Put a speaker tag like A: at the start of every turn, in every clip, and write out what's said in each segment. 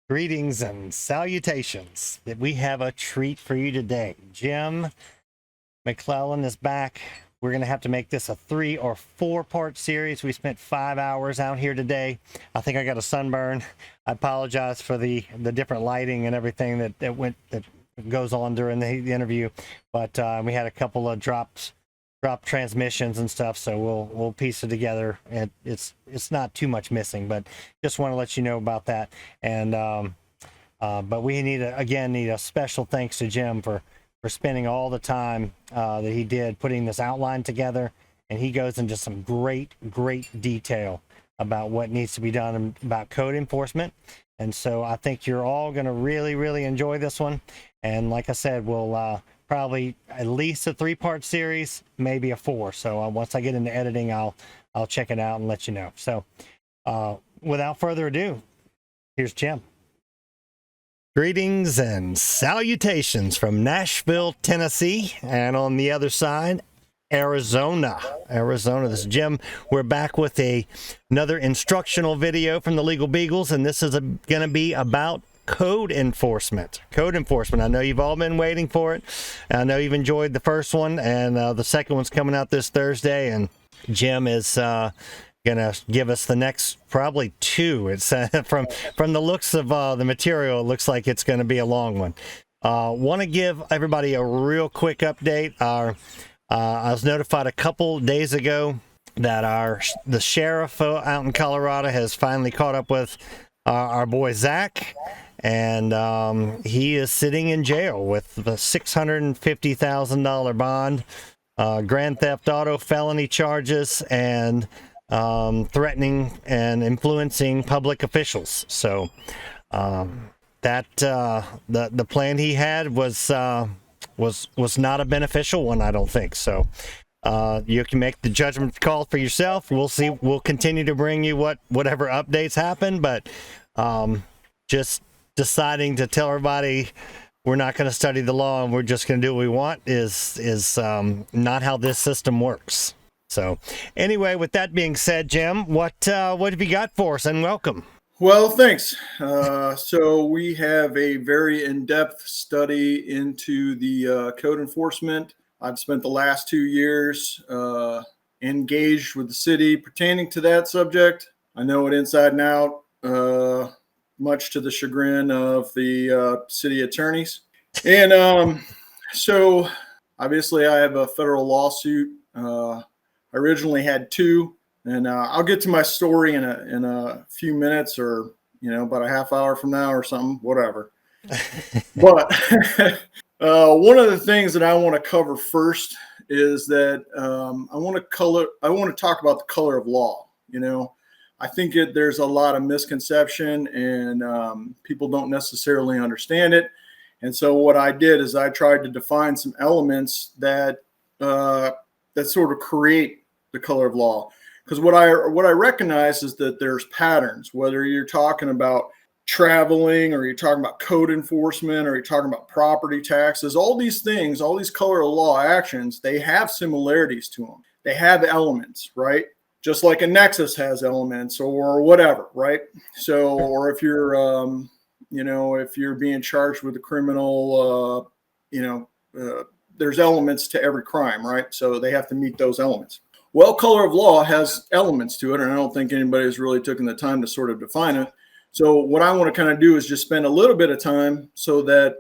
A: Greetings and salutations. We have a treat for you today. Jim McClellan is back. We're going to have to make this a 3 or 4 part series. We spent 5 hours out here today. I think I got a sunburn. I apologize for the different lighting and everything that goes on during the interview, but we had a couple of drop transmissions and stuff, so we'll piece it together. And it's not too much missing, but just want to let you know about that. And but we need a special thanks to Jim for spending all the time that he did putting this outline together, and he goes into some great detail about what needs to be done about code enforcement. And so I think you're all going to really enjoy this one. And like I said, we'll probably at least a 3-part series, maybe a 4. So once I get into editing, I'll check it out and let you know. So without further ado, here's Jim. Greetings and salutations from Nashville, Tennessee, and on the other side, Arizona. This is Jim. We're back with another instructional video from the Legal Beagles, and this is going to be about code enforcement. I know you've all been waiting for it. I know you've enjoyed the first one, and the second one's coming out this Thursday, and Jim is gonna give us the next probably 2. It's from the looks of the material, it looks like it's going to be a long one. Want to give everybody a real quick update. I was notified a couple days ago that the sheriff out in Colorado has finally caught up with our boy Zach, and he is sitting in jail with the $650,000 bond, grand theft auto felony charges, and threatening and influencing public officials. So that the plan he had was not a beneficial one, I don't think. So you can make the judgment call for yourself. We'll see. We'll continue to bring you whatever updates happen, but just deciding to tell everybody we're not going to study the law and we're just going to do what we want is not how this system works. So anyway, with that being said, Jim, what have you got for us, and welcome?
B: Well, thanks. So we have a very in-depth study into the code enforcement. I've spent the last 2 years engaged with the city pertaining to that subject. I know it inside and out, much to the chagrin of the city attorneys. And so obviously I have a federal lawsuit. I originally had 2, and I'll get to my story in a few minutes, or about a half hour from now or something, whatever. But one of the things that I want to cover first is that I want to talk about the color of law. I think there's a lot of misconception, and people don't necessarily understand it. And so what I did is I tried to define some elements that sort of create the color of law. Because what I recognize is that there's patterns, whether you're talking about traveling, or you're talking about code enforcement, or you're talking about property taxes. All these things, all these color of law actions, they have similarities to them. They have elements, right? Just like a nexus has elements or whatever, right? So, or if you're if you're being charged with a criminal, there's elements to every crime, right? So they have to meet those elements. Well, color of law has elements to it, and I don't think anybody's really taken the time to sort of define it. So what I want to kind of do is just spend a little bit of time so that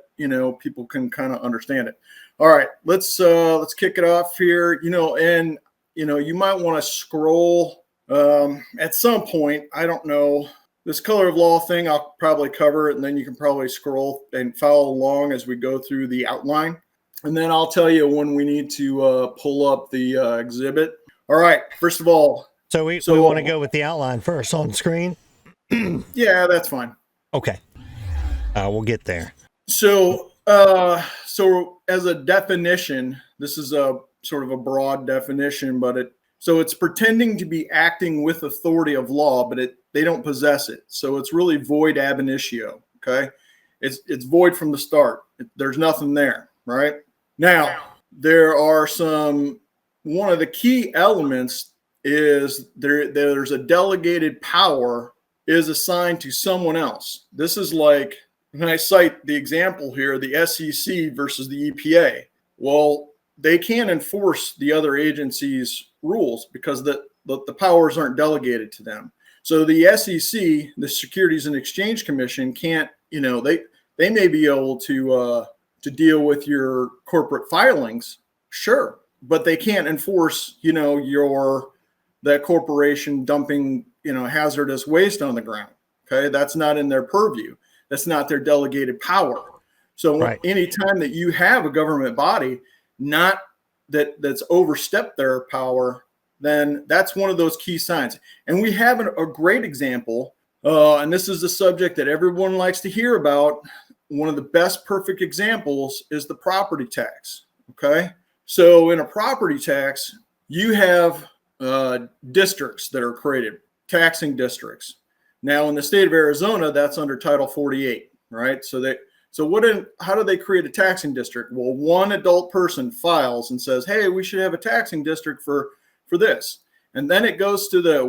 B: people can kind of understand it. All right, let's kick it off here. And you might want to scroll at some point. I don't know. This color of law thing, I'll probably cover it, and then you can probably scroll and follow along as we go through the outline. And then I'll tell you when we need to pull up the exhibit. All right, first of all.
A: So we want to go with the outline first on screen?
B: Yeah, that's fine.
A: Okay. We'll get there.
B: So as a definition, this is a sort of a broad definition, but it's pretending to be acting with authority of law, but they don't possess it. So it's really void ab initio. Okay. It's void from the start. There's nothing there, right? Now, there are one of the key elements is there's a delegated power is assigned to someone else. This is like, when I cite the example here, the SEC versus the EPA. Well, they can't enforce the other agency's rules because the powers aren't delegated to them. So the SEC, the Securities and Exchange Commission, can't, they may be able to deal with your corporate filings, sure, but they can't enforce, that corporation dumping, hazardous waste on the ground. Okay, that's not in their purview. That's not their delegated power. So
A: Right.
B: anytime that you have a government body not that's overstepped their power, then that's one of those key signs. And we have a great example, and this is the subject that everyone likes to hear about. One of the best perfect examples is the property tax. Okay, so in a property tax, you have districts that are created, taxing districts. Now in the state of Arizona, that's under Title 48, right? How do they create a taxing district? Well, one adult person files and says, hey, we should have a taxing district for this. And then it goes to the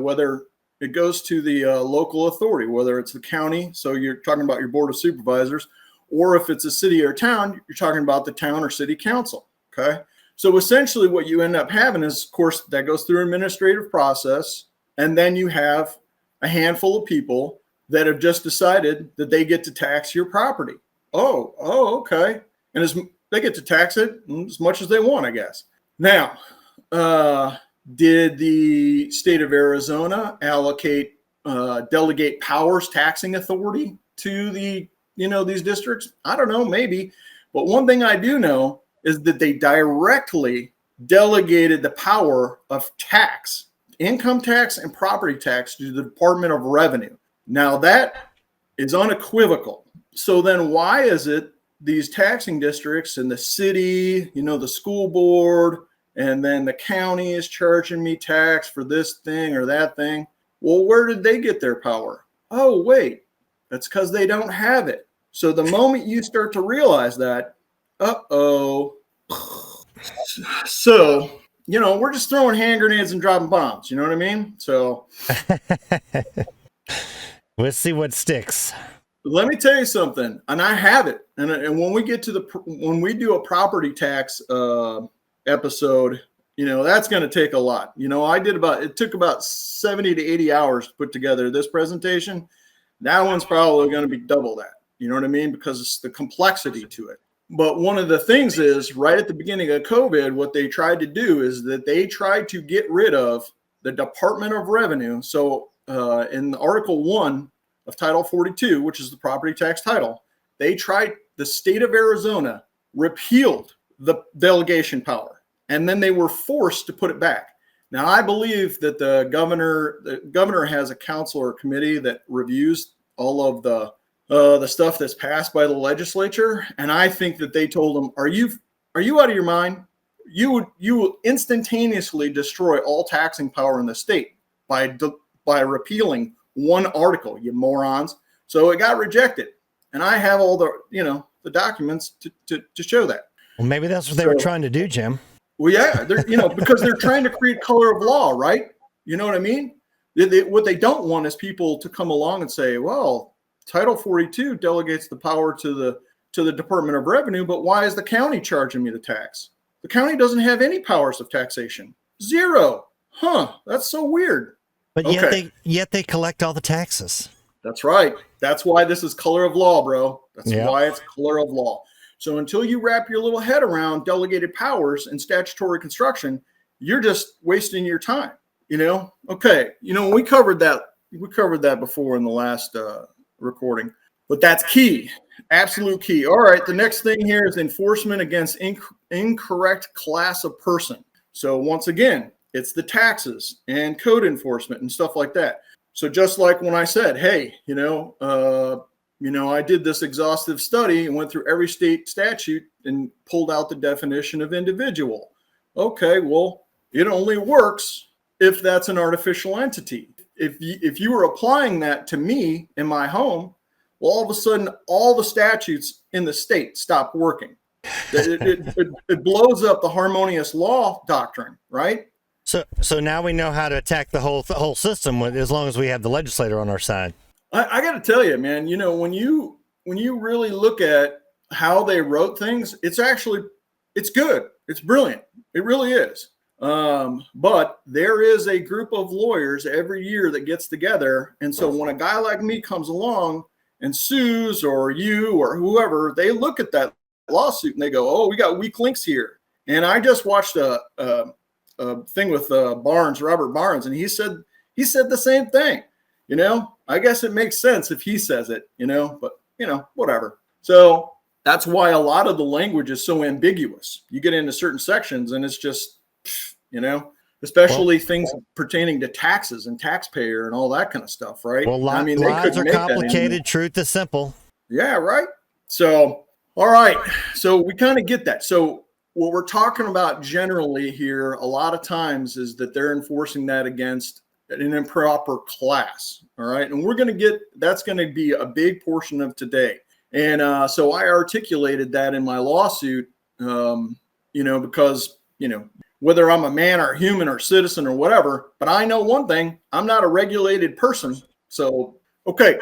B: local authority, whether it's the county, so you're talking about your board of supervisors, or if it's a city or town, you're talking about the town or city council. Okay. So essentially what you end up having is, of course, that goes through an administrative process. And then you have a handful of people that have just decided that they get to tax your property. Oh, okay. And they get to tax it as much as they want, I guess. Now, did the state of Arizona delegate powers, taxing authority to these districts? I don't know, maybe. But one thing I do know is that they directly delegated the power of tax, income tax and property tax, to the Department of Revenue. Now that is unequivocal. So then why is it these taxing districts and the city, the school board, and then the county is charging me tax for this thing or that thing? Well, where did they get their power? Oh, wait, that's because they don't have it. So the moment you start to realize that, so, we're just throwing hand grenades and dropping bombs. You know what I mean? So
A: Let's see what sticks.
B: Let me tell you something, and I have it. And when we get to when we do a property tax episode, that's going to take a lot. It took about 70 to 80 hours to put together this presentation. That one's probably going to be double that. You know what I mean? Because it's the complexity to it. But one of the things is, right at the beginning of COVID, what they tried to do is that they tried to get rid of the Department of Revenue. So in Article 1 of Title 42, which is the property tax title, the state of Arizona repealed the delegation power, and then they were forced to put it back. Now, I believe that the governor has a council or committee that reviews all of the stuff that's passed by the legislature, and I think that they told them, "Are you out of your mind? You will instantaneously destroy all taxing power in the state by repealing one article, you morons." So it got rejected, and I have all the documents to show that.
A: Well, maybe that's what they were trying to do, Jim.
B: Well, yeah, because they're trying to create color of law, right? You know what I mean? What they don't want is people to come along and say, well, Title 42 delegates the power to the Department of Revenue, but why is the county charging me the tax? The county doesn't have any powers of taxation. Zero. Huh, that's so weird.
A: But yet they collect all the taxes.
B: That's right. That's why this is color of law, bro. That's why it's color of law. So until you wrap your little head around delegated powers and statutory construction, you're just wasting your time. Okay. We covered that before in the last recording, but that's key. Absolute key. All right. The next thing here is enforcement against incorrect class of person. So once again, it's the taxes and code enforcement and stuff like that. So just like when I said, hey, I did this exhaustive study and went through every state statute and pulled out the definition of individual. Okay, well, it only works if that's an artificial entity. If you were applying that to me in my home, well, all of a sudden, all the statutes in the state stop working. It blows up the harmonious law doctrine, right?
A: So now we know how to attack the whole system as long as we have the legislator on our side.
B: I got to tell you, man, when you really look at how they wrote things, it's good. It's brilliant. It really is. But there is a group of lawyers every year that gets together. And so when a guy like me comes along and sues, or you or whoever, they look at that lawsuit and they go, oh, we got weak links here. And I just watched a thing with Robert Barnes, and he said the same thing. I guess it makes sense if he says it, but whatever. So that's why a lot of the language is so ambiguous. You get into certain sections and it's just, especially things pertaining to taxes and taxpayer and all that kind of stuff, right?
A: Well, lies are complicated, truth is simple.
B: Yeah, right. So, all right. So we kind of get that. So what we're talking about generally here a lot of times is that they're enforcing that against an improper class. All right. And that's going to be a big portion of today. And so I articulated that in my lawsuit, because, whether I'm a man or human or citizen or whatever, but I know one thing, I'm not a regulated person. So, okay.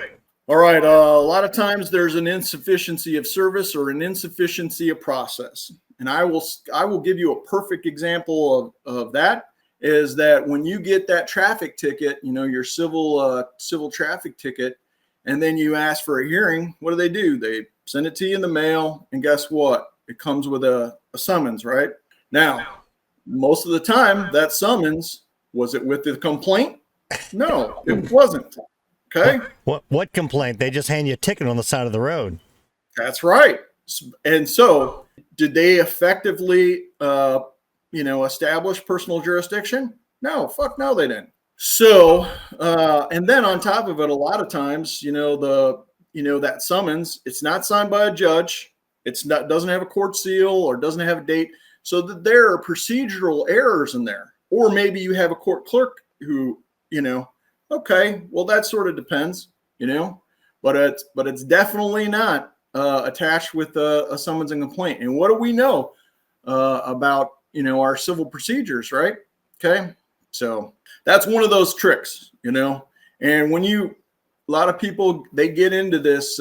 B: All right. A lot of times there's an insufficiency of service or an insufficiency of process. And I will give you a perfect example of that. Is that when you get that traffic ticket, your civil traffic ticket, and then you ask for a hearing, what do? They send it to you in the mail, and guess what? It comes with a summons, right? Now, most of the time, that summons, was it with the complaint? No, it wasn't. Okay.
A: What complaint? They just hand you a ticket on the side of the road.
B: That's right. And so, did they effectively establish personal jurisdiction? No, fuck no, they didn't. So, and then on top of it, a lot of times, that summons, it's not signed by a judge. Doesn't have a court seal or doesn't have a date. So that there are procedural errors in there. Or maybe you have a court clerk who, okay, well, that sort of depends, but it's definitely not attached with a summons and complaint. And what do we know about our civil procedures, right? Okay. So that's one of those tricks, and when a lot of people, they get into this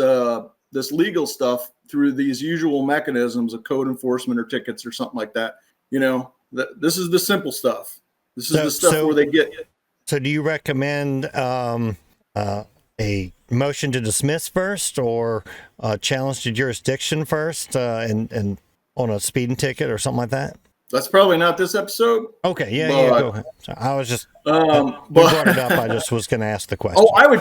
B: legal stuff through these usual mechanisms of code enforcement or tickets or something like that. This is the simple stuff. This is the stuff where they get.
A: So do you recommend a motion to dismiss first, or challenge to jurisdiction first, and on a speeding ticket or something like that?
B: That's probably not this episode.
A: Okay, yeah, go ahead. So I was just we brought it up. I just was going to ask the question.
B: Oh, I would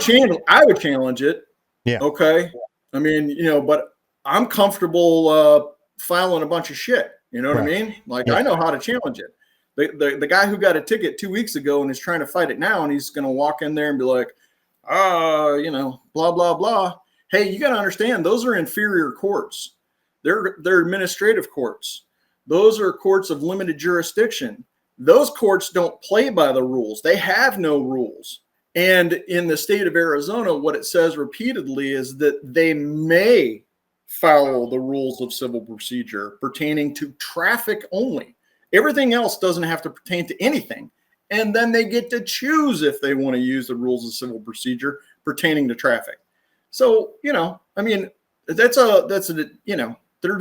B: challenge it.
A: Yeah.
B: Okay. I mean, but I'm comfortable filing a bunch of shit. You know what I mean? Like, I know how to challenge it. The guy who got a ticket 2 weeks ago and is trying to fight it now, and he's going to walk in there and be like, blah blah blah. Hey, you got to understand, those are inferior courts. They're administrative courts. Those are courts of limited jurisdiction. Those courts don't play by the rules. They have no rules. And in the state of Arizona, what it says repeatedly is that they may follow the rules of civil procedure pertaining to traffic only. Everything else doesn't have to pertain to anything. And then they get to choose if they want to use the rules of civil procedure pertaining to traffic. So,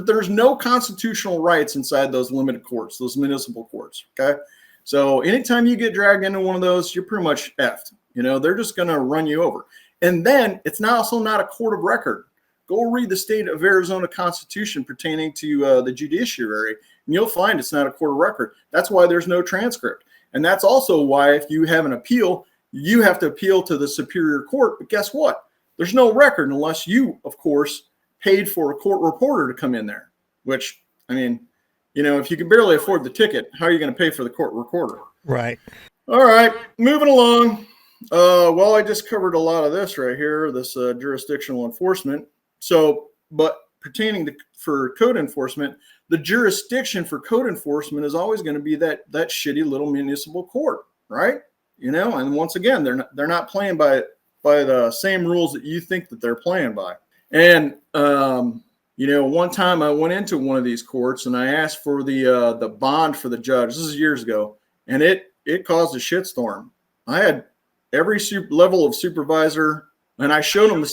B: there's no constitutional rights inside those limited courts, those municipal courts. Okay. So anytime you get dragged into one of those, you're pretty much effed. They're just going to run you over. And then it's also not a court of record. Go read the state of Arizona Constitution pertaining to the judiciary, and you'll find it's not a court of record. That's why there's no transcript. And that's also why if you have an appeal, you have to appeal to the superior court. But guess what? There's no record unless you, of course, paid for a court reporter to come in there, which, if you can barely afford the ticket, how are you going to pay for the court reporter?
A: Right.
B: All right, moving along. Well, I just covered a lot of this right here, this jurisdictional enforcement. So, but pertaining for code enforcement, the jurisdiction for code enforcement is always going to be that shitty little municipal court, right? And once again, they're not playing by the same rules that you think that they're playing by. And one time I went into one of these courts and I asked for the bond for the judge. This is years ago, and it caused a shitstorm. I had every level of supervisor And I showed them the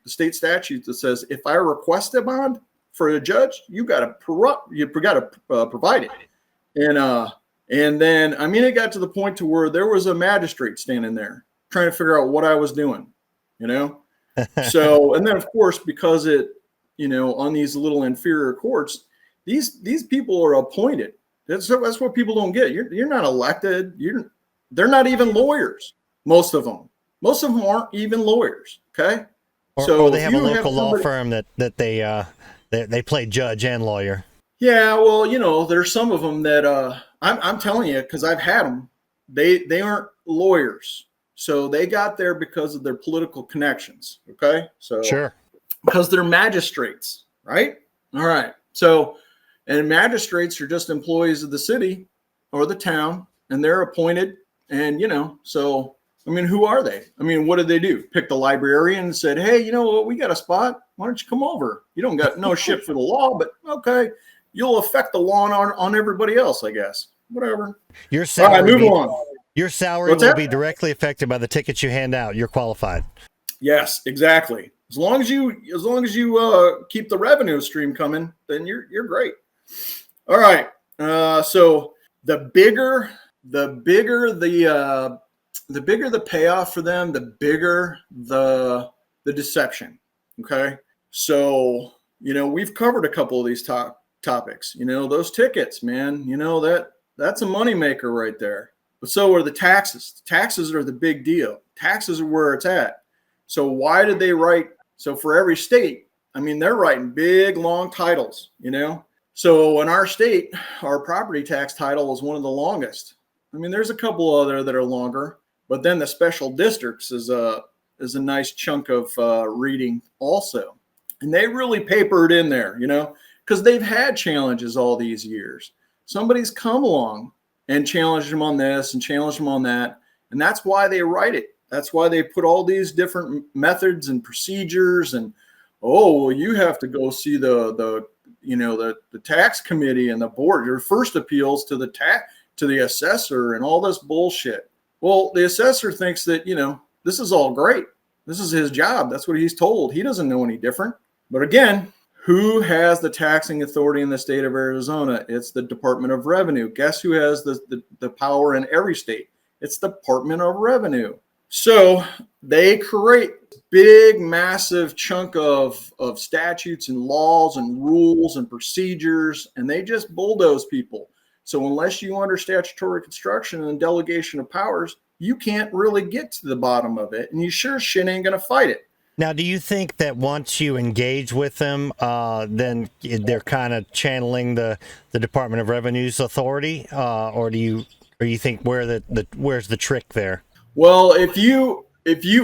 B: state statute that says if I request a bond for a judge, you got to provide it. And then, I mean, it got to the point to where there was a magistrate standing there trying to figure out what I was doing, you know? So, and then of course, because it, you know, on these little inferior courts, these people are appointed. That's what people don't get. You're not elected. They're not even lawyers. Most of them aren't even lawyers. Okay.
A: Or they have a local law firm that they play judge and lawyer.
B: Yeah, well, you know, there's some of them that I'm telling you, because I've had them. They aren't lawyers, so they got there because of their political connections. Okay, so
A: sure,
B: because they're magistrates, right? All right, so and magistrates are just employees of the city or the town, and they're appointed, and you know, so I mean, who are they? I mean, what did they do? Pick the librarian and said, hey, you know what? We got a spot. Why don't you come over? You don't got no shit for the law, but okay. You'll affect the law on everybody else, I guess. Whatever.
A: Your salary,
B: all right, move on.
A: Your salary will be directly affected by the tickets you hand out. You're qualified. Yes,
B: exactly. As long as you keep the revenue stream coming, then you're great. All right. So the bigger the payoff for them, the bigger the deception. Okay. So, you know, we've covered a couple of these topics, you know, those tickets, man, you know, that's a moneymaker right there. But so are the taxes. Taxes are the big deal. Taxes are where it's at. So why did they write? So for every state, I mean, they're writing big, long titles, you know? So in our state, our property tax title is one of the longest. I mean, there's a couple other that are longer, but then the special districts is a nice chunk of reading also. And they really paper it in there, you know, because they've had challenges all these years. Somebody's come along and challenged them on this and challenged them on that. And that's why they write it. That's why they put all these different methods and procedures. And, oh, well, you have to go see the tax committee and the board, your first appeals to the assessor and all this bullshit. Well, the assessor thinks that, you know, this is all great. This is his job. That's what he's told. He doesn't know any different. But again, who has the taxing authority in the state of Arizona? It's the Department of Revenue. Guess who has the power in every state? It's the Department of Revenue. So they create big, massive chunk of statutes and laws and rules and procedures, and they just bulldoze people. So unless you under statutory construction and delegation of powers, you can't really get to the bottom of it, and you sure shit ain't going to fight it.
A: Now, do you think that once you engage with them, then they're kind of channeling the Department of Revenue's authority, or do you think where's the trick there?
B: Well, if you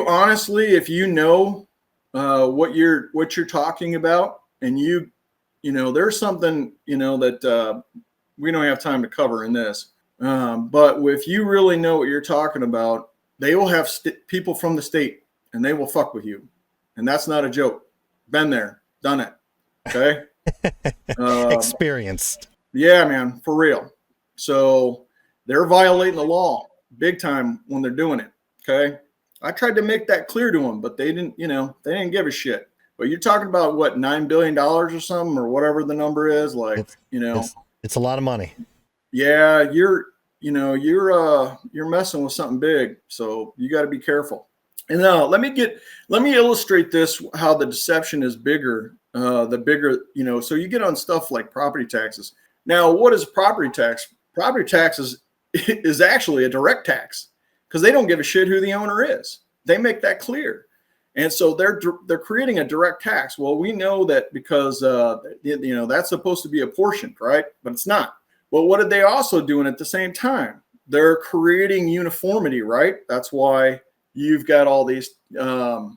B: honestly know what you're talking about, and you know, there's something, you know, that we don't have time to cover in this, but if you really know what you're talking about, they will have people from the state, and they will fuck with you. And that's not a joke. Been there, done it. Okay.
A: Experienced.
B: Yeah, man, for real. So they're violating the law big time when they're doing it. Okay. I tried to make that clear to them, but they didn't give a shit. But you're talking about what, $9 billion or something, or whatever the number is, like,
A: it's a lot of money.
B: Yeah. You're messing with something big. So you got to be careful. And now let me illustrate this, how the deception is bigger, the bigger, you know, so you get on stuff like property taxes. Now, what is property tax? Property taxes is actually a direct tax because they don't give a shit who the owner is. They make that clear. And so they're creating a direct tax. Well, we know that because, that's supposed to be apportioned, right? But it's not. Well, what are they also doing at the same time? They're creating uniformity, right? That's why you've got all these, they're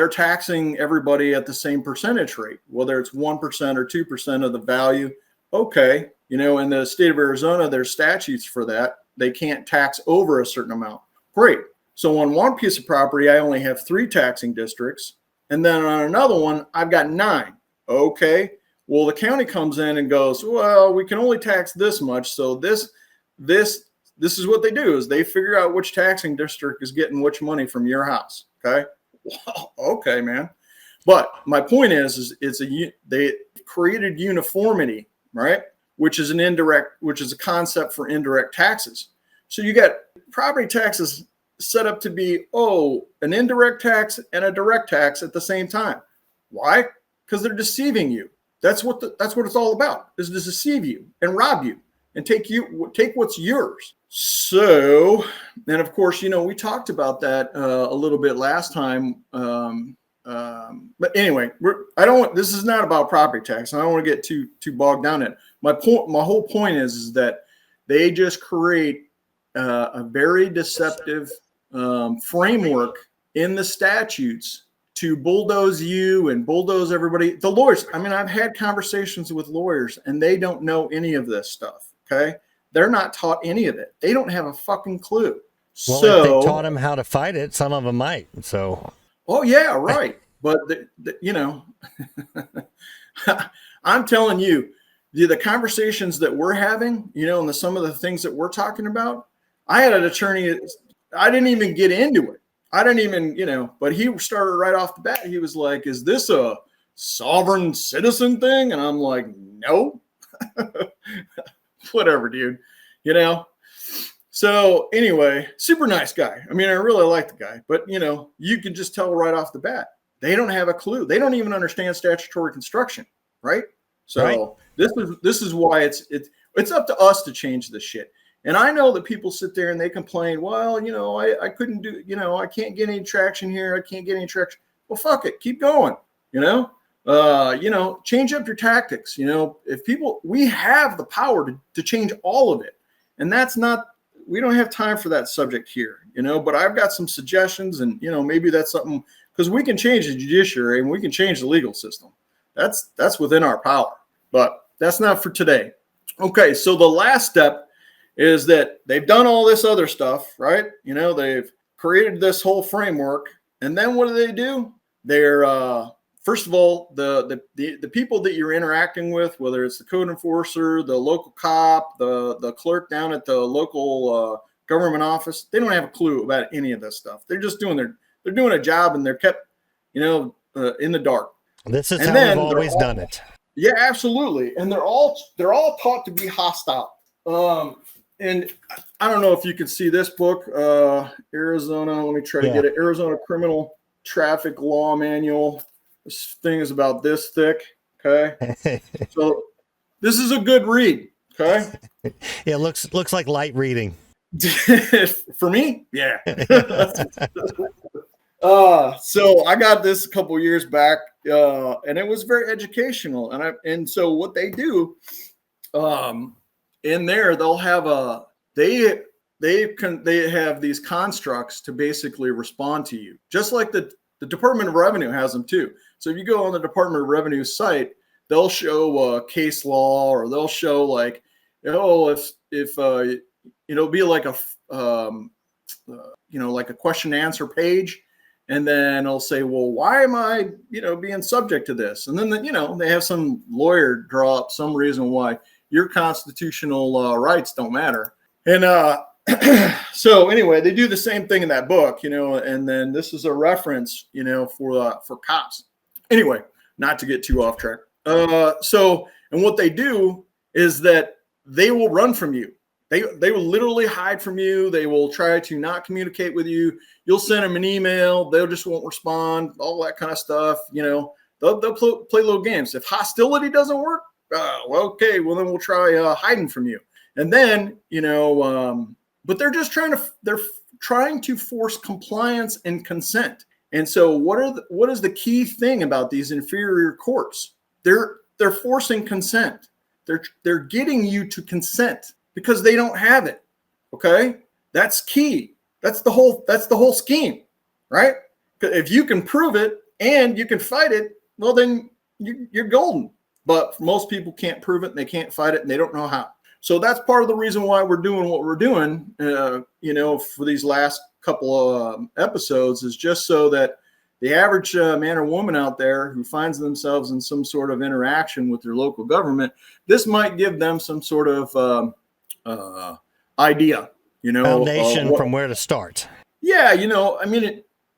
B: taxing everybody at the same percentage rate, whether it's 1% or 2% of the value. Okay. You know, in the state of Arizona, there's statutes for that. They can't tax over a certain amount. Great. So on one piece of property, I only have 3 taxing districts. And then on another one, I've got 9. Okay. Well, the county comes in and goes, well, we can only tax this much. So this is what they do, is they figure out which taxing district is getting which money from your house. Okay. Well, okay, man. But my point is they created uniformity, right? Which is a concept for indirect taxes. So you got property taxes set up to be, an indirect tax and a direct tax at the same time. Why? Because they're deceiving you. That's what it's all about, is to deceive you and rob you and take what's yours. So, and of course, we talked about that a little bit last time. But anyway, this is not about property tax. I don't want to get too bogged down in it. My whole point is that they just create a very deceptive framework in the statutes to bulldoze you and bulldoze everybody. The lawyers, I've had conversations with lawyers and they don't know any of this stuff. Okay. They're not taught any of it. They don't have a fucking clue.
A: Well, if they taught them how to fight it, some of them might. So.
B: Oh yeah, right. But I'm telling you, the conversations that we're having, and some of the things that we're talking about, I had an attorney. I didn't even get into it. I didn't even, but he started right off the bat. He was like, "Is this a sovereign citizen thing?" And I'm like, "No." Whatever, dude. So anyway, super nice guy. I really like the guy, but you can just tell right off the bat, they don't have a clue. They don't even understand statutory construction, right? So right. This is why it's up to us to change this shit. And I know that people sit there and they complain, well, I couldn't do, I can't get any traction here. I can't get any traction. Well, fuck it. Keep going, change up your tactics. We have the power to change all of it. And we don't have time for that subject here, but I've got some suggestions and, maybe that's something, because we can change the judiciary and we can change the legal system. That's within our power, but that's not for today. Okay. So the last step is that they've done all this other stuff, right? They've created this whole framework. And then what do? They're, first of all, the people that you're interacting with, whether it's the code enforcer, the local cop, the clerk down at the local government office, they don't have a clue about any of this stuff. They're just doing they're doing a job and they're kept, in the dark.
A: This is how we've always done it.
B: Yeah, absolutely. And they're all taught to be hostile. And I don't know if you can see this book, Arizona. Let me try to get it. Arizona Criminal Traffic Law Manual. This thing is about this thick. Okay. So this is a good read. Okay.
A: It looks like light reading.
B: For me? Yeah. So I got this a couple years back, and it was very educational. And so what they do, in there, they'll have they have these constructs to basically respond to you, just like the Department of Revenue has them too. So if you go on the Department of Revenue site, they'll show case law, or they'll show like, if it'll be like like a question and answer page. And then I'll say, well, why am I, being subject to this? And then, they have some lawyer draw up some reason why your constitutional rights don't matter. And so anyway, they do the same thing in that book, and then this is a reference, for cops. Anyway, not to get too off track. And what they do is that they will run from you. They will literally hide from you. They will try to not communicate with you. You'll send them an email. They just won't respond, all that kind of stuff. They'll play little games. If hostility doesn't work, well, then we'll try hiding from you. And then, but they're just trying to force compliance and consent. And so what is the key thing about these inferior courts? They're forcing consent. They're getting you to consent because they don't have it. Okay. That's key. That's the whole scheme, right? If you can prove it and you can fight it, well, then you're golden. But most people can't prove it and they can't fight it and they don't know how. So that's part of the reason why we're doing what we're doing, for these last couple of episodes, is just so that the average man or woman out there who finds themselves in some sort of interaction with their local government, this might give them some sort of idea,
A: foundation from where to start.
B: Yeah.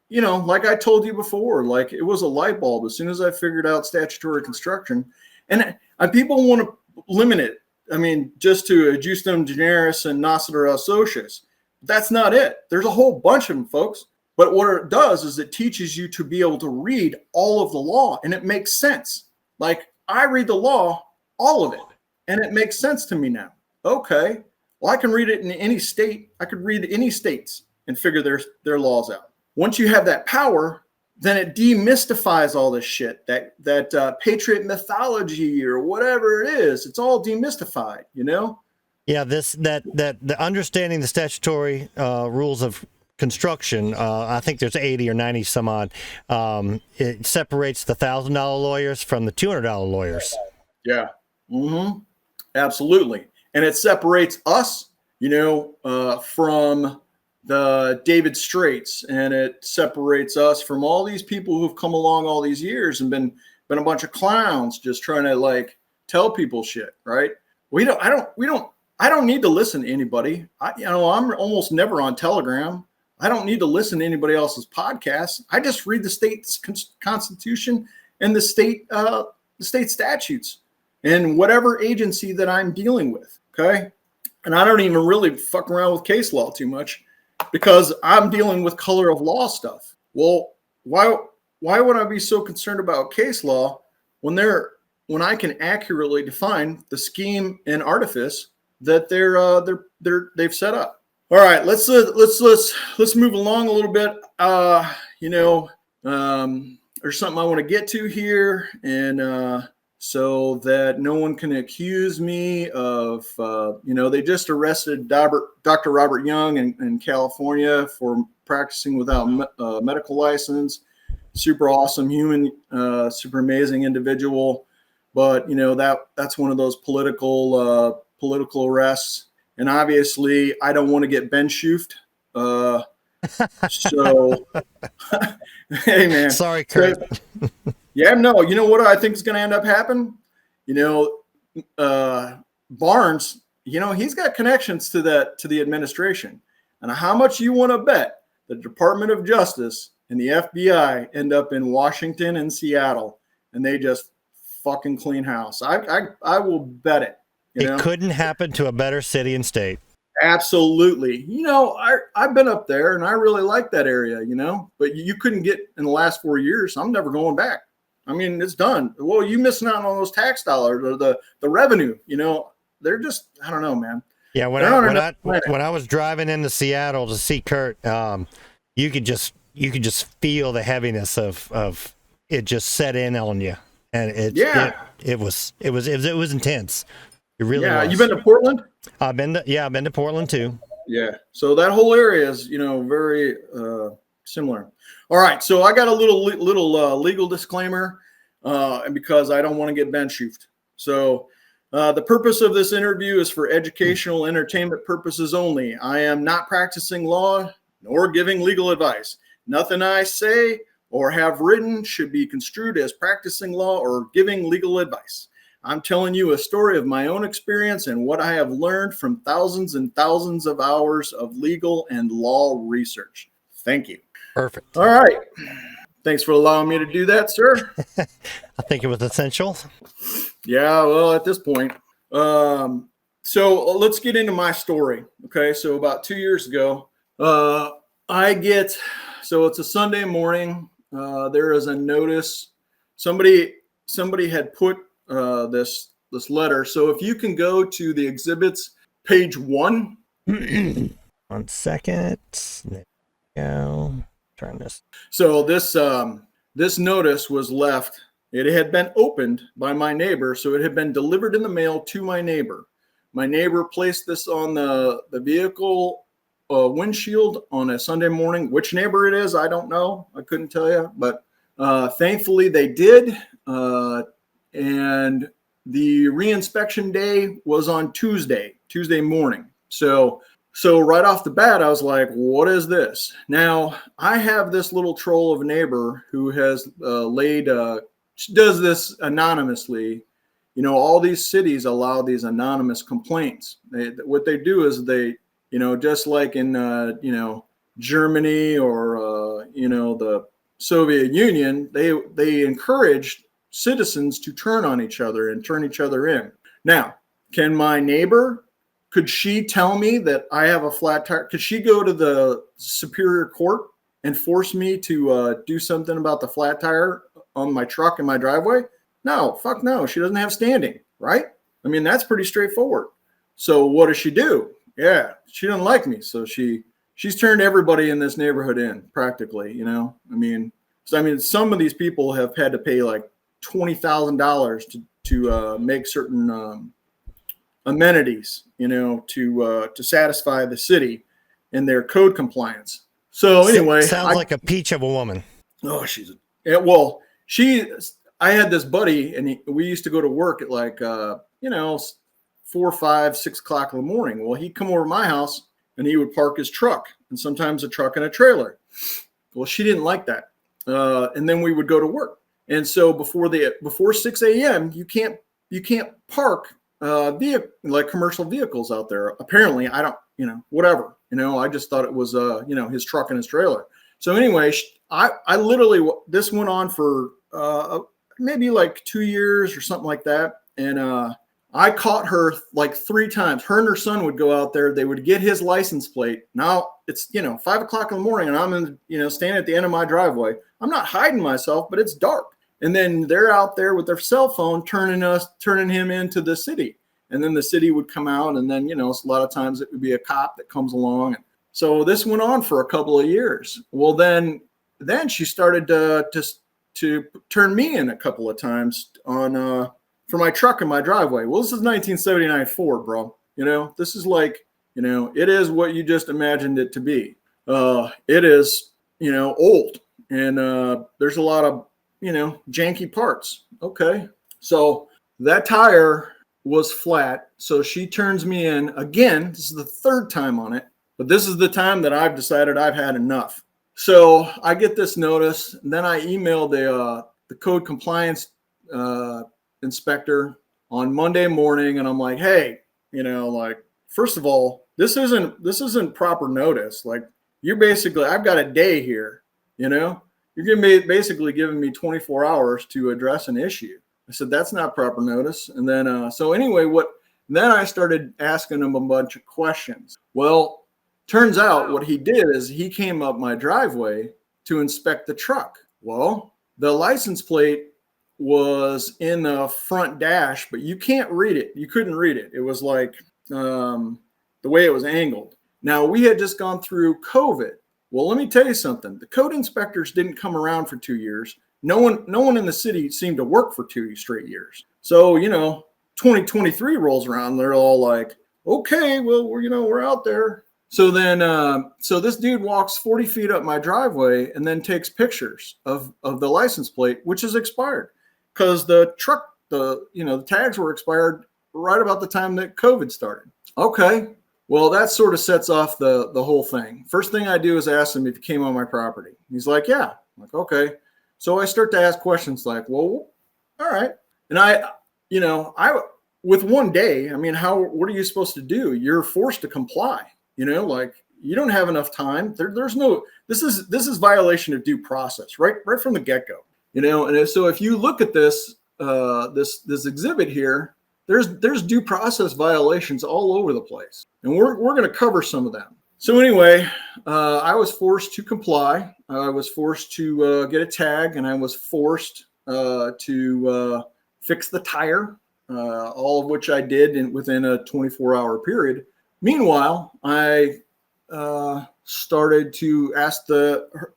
B: like I told you before, like it was a light bulb as soon as I figured out statutory construction. And people want to limit it. I mean, just to justum generis and nascitur ad sociis. That's not it. There's a whole bunch of them, folks. But what it does is it teaches you to be able to read all of the law, and it makes sense. Like I read the law, all of it, and it makes sense to me now. Okay, well, I can read it in any state. I could read any states and figure their laws out. Once you have that power, then it demystifies all this shit, that patriot mythology or whatever it is. It's all demystified,
A: Yeah, the understanding the statutory rules of construction. I think there's 80 or 90 some odd. It separates the $1,000 lawyers from the $200 lawyers.
B: Yeah, absolutely, and it separates us, from the David Straits, and it separates us from all these people who've come along all these years and been a bunch of clowns just trying to like tell people shit, right? I don't need to listen to anybody. I'm almost never on Telegram. I don't need to listen to anybody else's podcasts. I just read the state's constitution and the state statutes and whatever agency that I'm dealing with. Okay. And I don't even really fuck around with case law too much because I'm dealing with color of law stuff. Well, why would I be so concerned about case law when I can accurately define the scheme and artifice that they've set up? All right, let's move along a little bit. There's something I want to get to here, and so that no one can accuse me of, they just arrested Dr. Robert Young in California for practicing without a medical license. Super awesome human, super amazing individual, but that's one of those political arrests. And obviously, I don't want to get Ben shoofed. So, hey, man.
A: Sorry, Kurt.
B: Yeah, no. You know what I think is going to end up happening? Barnes, he's got connections to the administration. And how much you want to bet the Department of Justice and the FBI end up in Washington and Seattle, and they just fucking clean house? I will bet it.
A: It couldn't happen to a better city and state.
B: Absolutely. I've been up there and I really like that area, but you couldn't get in the last 4 years. I'm never going back. I mean, it's done. Well, you missing out on those tax dollars or the revenue, they're just, I don't know, man.
A: Yeah. When I was driving into Seattle to see Kurt, you could just feel the heaviness of it just set in on you. And it was intense. It really was.
B: You been to Portland?
A: I've been to Portland too.
B: Yeah. So that whole area is, very similar. All right. So I got a little legal disclaimer, and because I don't want to get Ben shoofed. So the purpose of this interview is for educational entertainment purposes only. I am not practicing law nor giving legal advice. Nothing I say or have written should be construed as practicing law or giving legal advice. I'm telling you a story of my own experience and what I have learned from thousands and thousands of hours of legal and law research. Thank you.
A: Perfect.
B: All right. Thanks for allowing me to do that, sir.
A: I think it was essential.
B: Yeah, well, at this point. So let's get into my story. Okay, so about 2 years ago, so it's a Sunday morning. There is a notice. Somebody had put this letter. So if you can go to the exhibits, page 1.
A: 1 second. There we go. Turn this.
B: So this notice was left. It had been opened by my neighbor, so it had been delivered in the mail to my neighbor. My neighbor placed this on the vehicle windshield on a Sunday morning. Which neighbor it is, I don't know. I couldn't tell you, but thankfully they did. And the reinspection day was on Tuesday morning. So right off the bat, I was like, what is this? Now, I have this little troll of a neighbor who has does this anonymously. All these cities allow these anonymous complaints. What they do is they, just like in, Germany or, the Soviet Union, they encouraged citizens to turn on each other and turn each other in. Now, can my neighbor, could she tell me that I have a flat tire? Could she go to the Superior Court and force me to do something about the flat tire on my truck in my driveway? No, fuck no. She doesn't have standing, right? I mean, that's pretty straightforward. So what does she do? Yeah, she doesn't like me. So she's turned everybody in this neighborhood in practically, I mean, some of these people have had to pay like $20,000 to make certain amenities, to satisfy the city in their code compliance. So anyway,
A: sounds like a peach of a woman.
B: Oh, I had this buddy, and we used to go to work at like 4, 5, 6 o'clock in the morning. Well, he'd come over to my house and he would park his truck, and sometimes a truck and a trailer. Well, she didn't like that, and then we would go to work. And so before 6 a.m., you can't park like commercial vehicles out there. Apparently, I don't, whatever. I just thought it was his truck and his trailer. So anyway, I literally, this went on for maybe like 2 years or something like that, and I caught her like 3 times. Her and her son would go out there. They would get his license plate. Now it's 5 o'clock in the morning, and I'm standing at the end of my driveway. I'm not hiding myself, but it's dark. And then they're out there with their cell phone turning him into the city. And then the city would come out, and then, a lot of times it would be a cop that comes along. And so this went on for a couple of years. Well, then she started to turn me in a couple of times for my truck in my driveway. Well, this is 1979 Ford, bro. This is like, it is what you just imagined it to be. It is, old, and there's a lot of, janky parts. Okay. So that tire was flat. So she turns me in again. This is the 3rd time on it, but this is the time that I've decided I've had enough. So I get this notice, and then I emailed the code compliance inspector on Monday morning, and I'm like, hey, first of all, this isn't proper notice. Like, I've got a day here, you're going to be basically giving me 24 hours to address an issue. I said, that's not proper notice. And then, so anyway, then I started asking him a bunch of questions. Well, turns out what he did is he came up my driveway to inspect the truck. Well, the license plate was in the front dash, but you can't read it. You couldn't read it. It was like the way it was angled. Now, we had just gone through COVID. Well, let me tell you something. The code inspectors didn't come around for 2 years. No one in the city seemed to work for 2 straight years. So, 2023 rolls around. They're all like, okay, well, we're out there. So then, so this dude walks 40 feet up my driveway and then takes pictures of the license plate, which is expired, because the truck, the tags were expired right about the time that COVID started. Okay. Well, that sort of sets off the whole thing. First thing I do is ask him if he came on my property. He's like, yeah. I'm like, okay. So I start to ask questions like, well, all right. And I with 1 day, what are you supposed to do? You're forced to comply, like you don't have enough time. There's no, this is violation of due process, right from the get-go, And so if you look at this exhibit here, there's due process violations all over the place, and we're going to cover some of them. So anyway, I was forced to comply. I was forced to get a tag, and I was forced to fix the tire, all of which I did within a 24-hour period. Meanwhile, I started to ask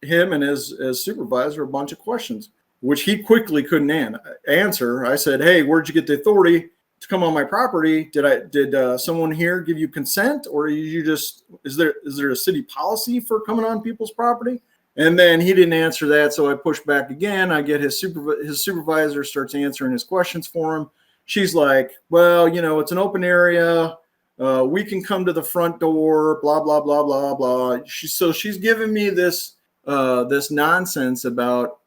B: him and his supervisor a bunch of questions, which he quickly couldn't answer. I said, hey, where'd you get the authority to come on my property? Did someone here give you consent, or is there a city policy for coming on people's property? And then he didn't answer that, so I pushed back again. I get his supervisor starts answering his questions for him. She's like, well, it's an open area. We can come to the front door, blah, blah, blah, blah, blah. She's giving me this nonsense about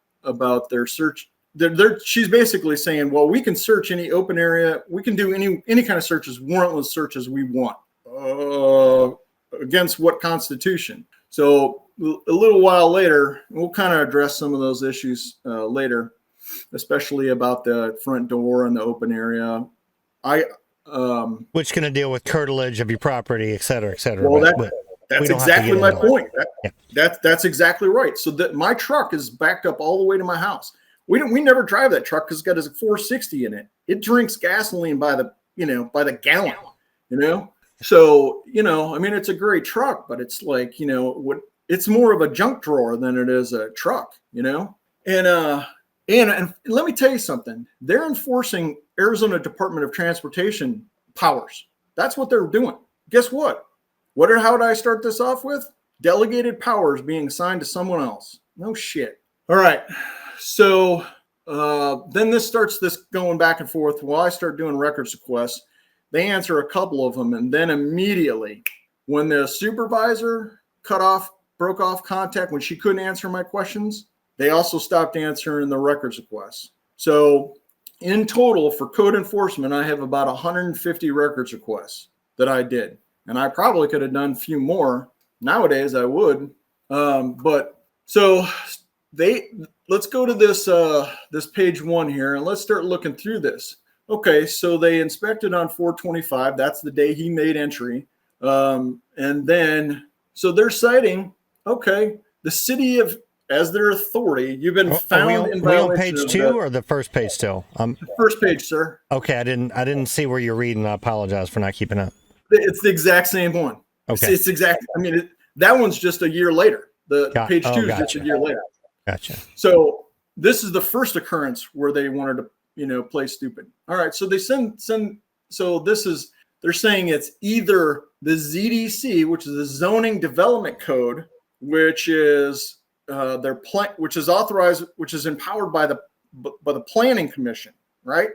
B: their search. She's basically saying, well, we can search any open area. We can do any kind of searches, warrantless searches we want. Against what constitution? So a little while later, we'll kind of address some of those issues later, especially about the front door and the open area.
A: Which going to deal with curtilage of your property, et cetera, et cetera.
B: Well,
A: but
B: that's exactly my point. That's exactly right. So that my truck is backed up all the way to my house. We never drive that truck because it's got a 460 in it. It drinks gasoline by the gallon, So, I mean, it's a great truck, but it's like, it's more of a junk drawer than it is a truck, And let me tell you something. They're enforcing Arizona Department of Transportation powers. That's what they're doing. Guess what? How did I start this off with? Delegated powers being assigned to someone else. No shit. All right. So then this going back and forth. Well, I start doing records requests. They answer a couple of them. And then immediately when the supervisor broke off contact, when she couldn't answer my questions, they also stopped answering the records requests. So in total for code enforcement, I have about 150 records requests that I did. And I probably could have done a few more. Nowadays I would. But so let's go to this page 1 here and let's start looking through this. Okay, so they inspected on 4/25. That's the day he made entry. And then, so they're citing, okay, the city as their authority, you've been found in violation.
A: Are we on page 2 or the first page still?
B: The first page, sir.
A: Okay, I didn't see where you're reading. I apologize for not keeping up.
B: It's the exact same one.
A: Okay.
B: It's exactly, I mean, that one's just a year later. Page 2 is just a year later.
A: Gotcha.
B: So this is the first occurrence where they wanted to, play stupid. All right. So they they're saying it's either the ZDC, which is the Zoning Development Code, which is which is authorized, which is empowered by the Planning Commission, right?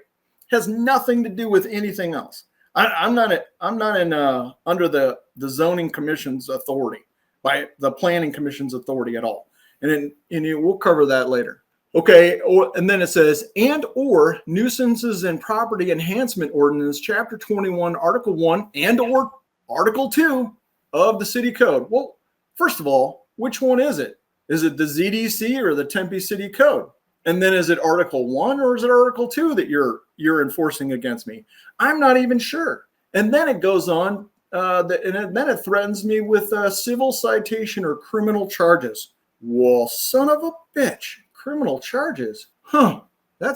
B: Has nothing to do with anything else. I'm not under the Zoning Commission's authority, by the Planning Commission's authority at all. And we'll cover that later. Okay, and then it says, or nuisances and property enhancement ordinance, chapter 21, article 1, or article 2 of the city code. Well, first of all, which one is it? Is it the ZDC or the Tempe City Code? And then is it article 1 or is it article 2 that you're enforcing against me? I'm not even sure. And then it goes on, then it threatens me with civil citation or criminal charges. Well, son of a bitch. Criminal charges. Huh. I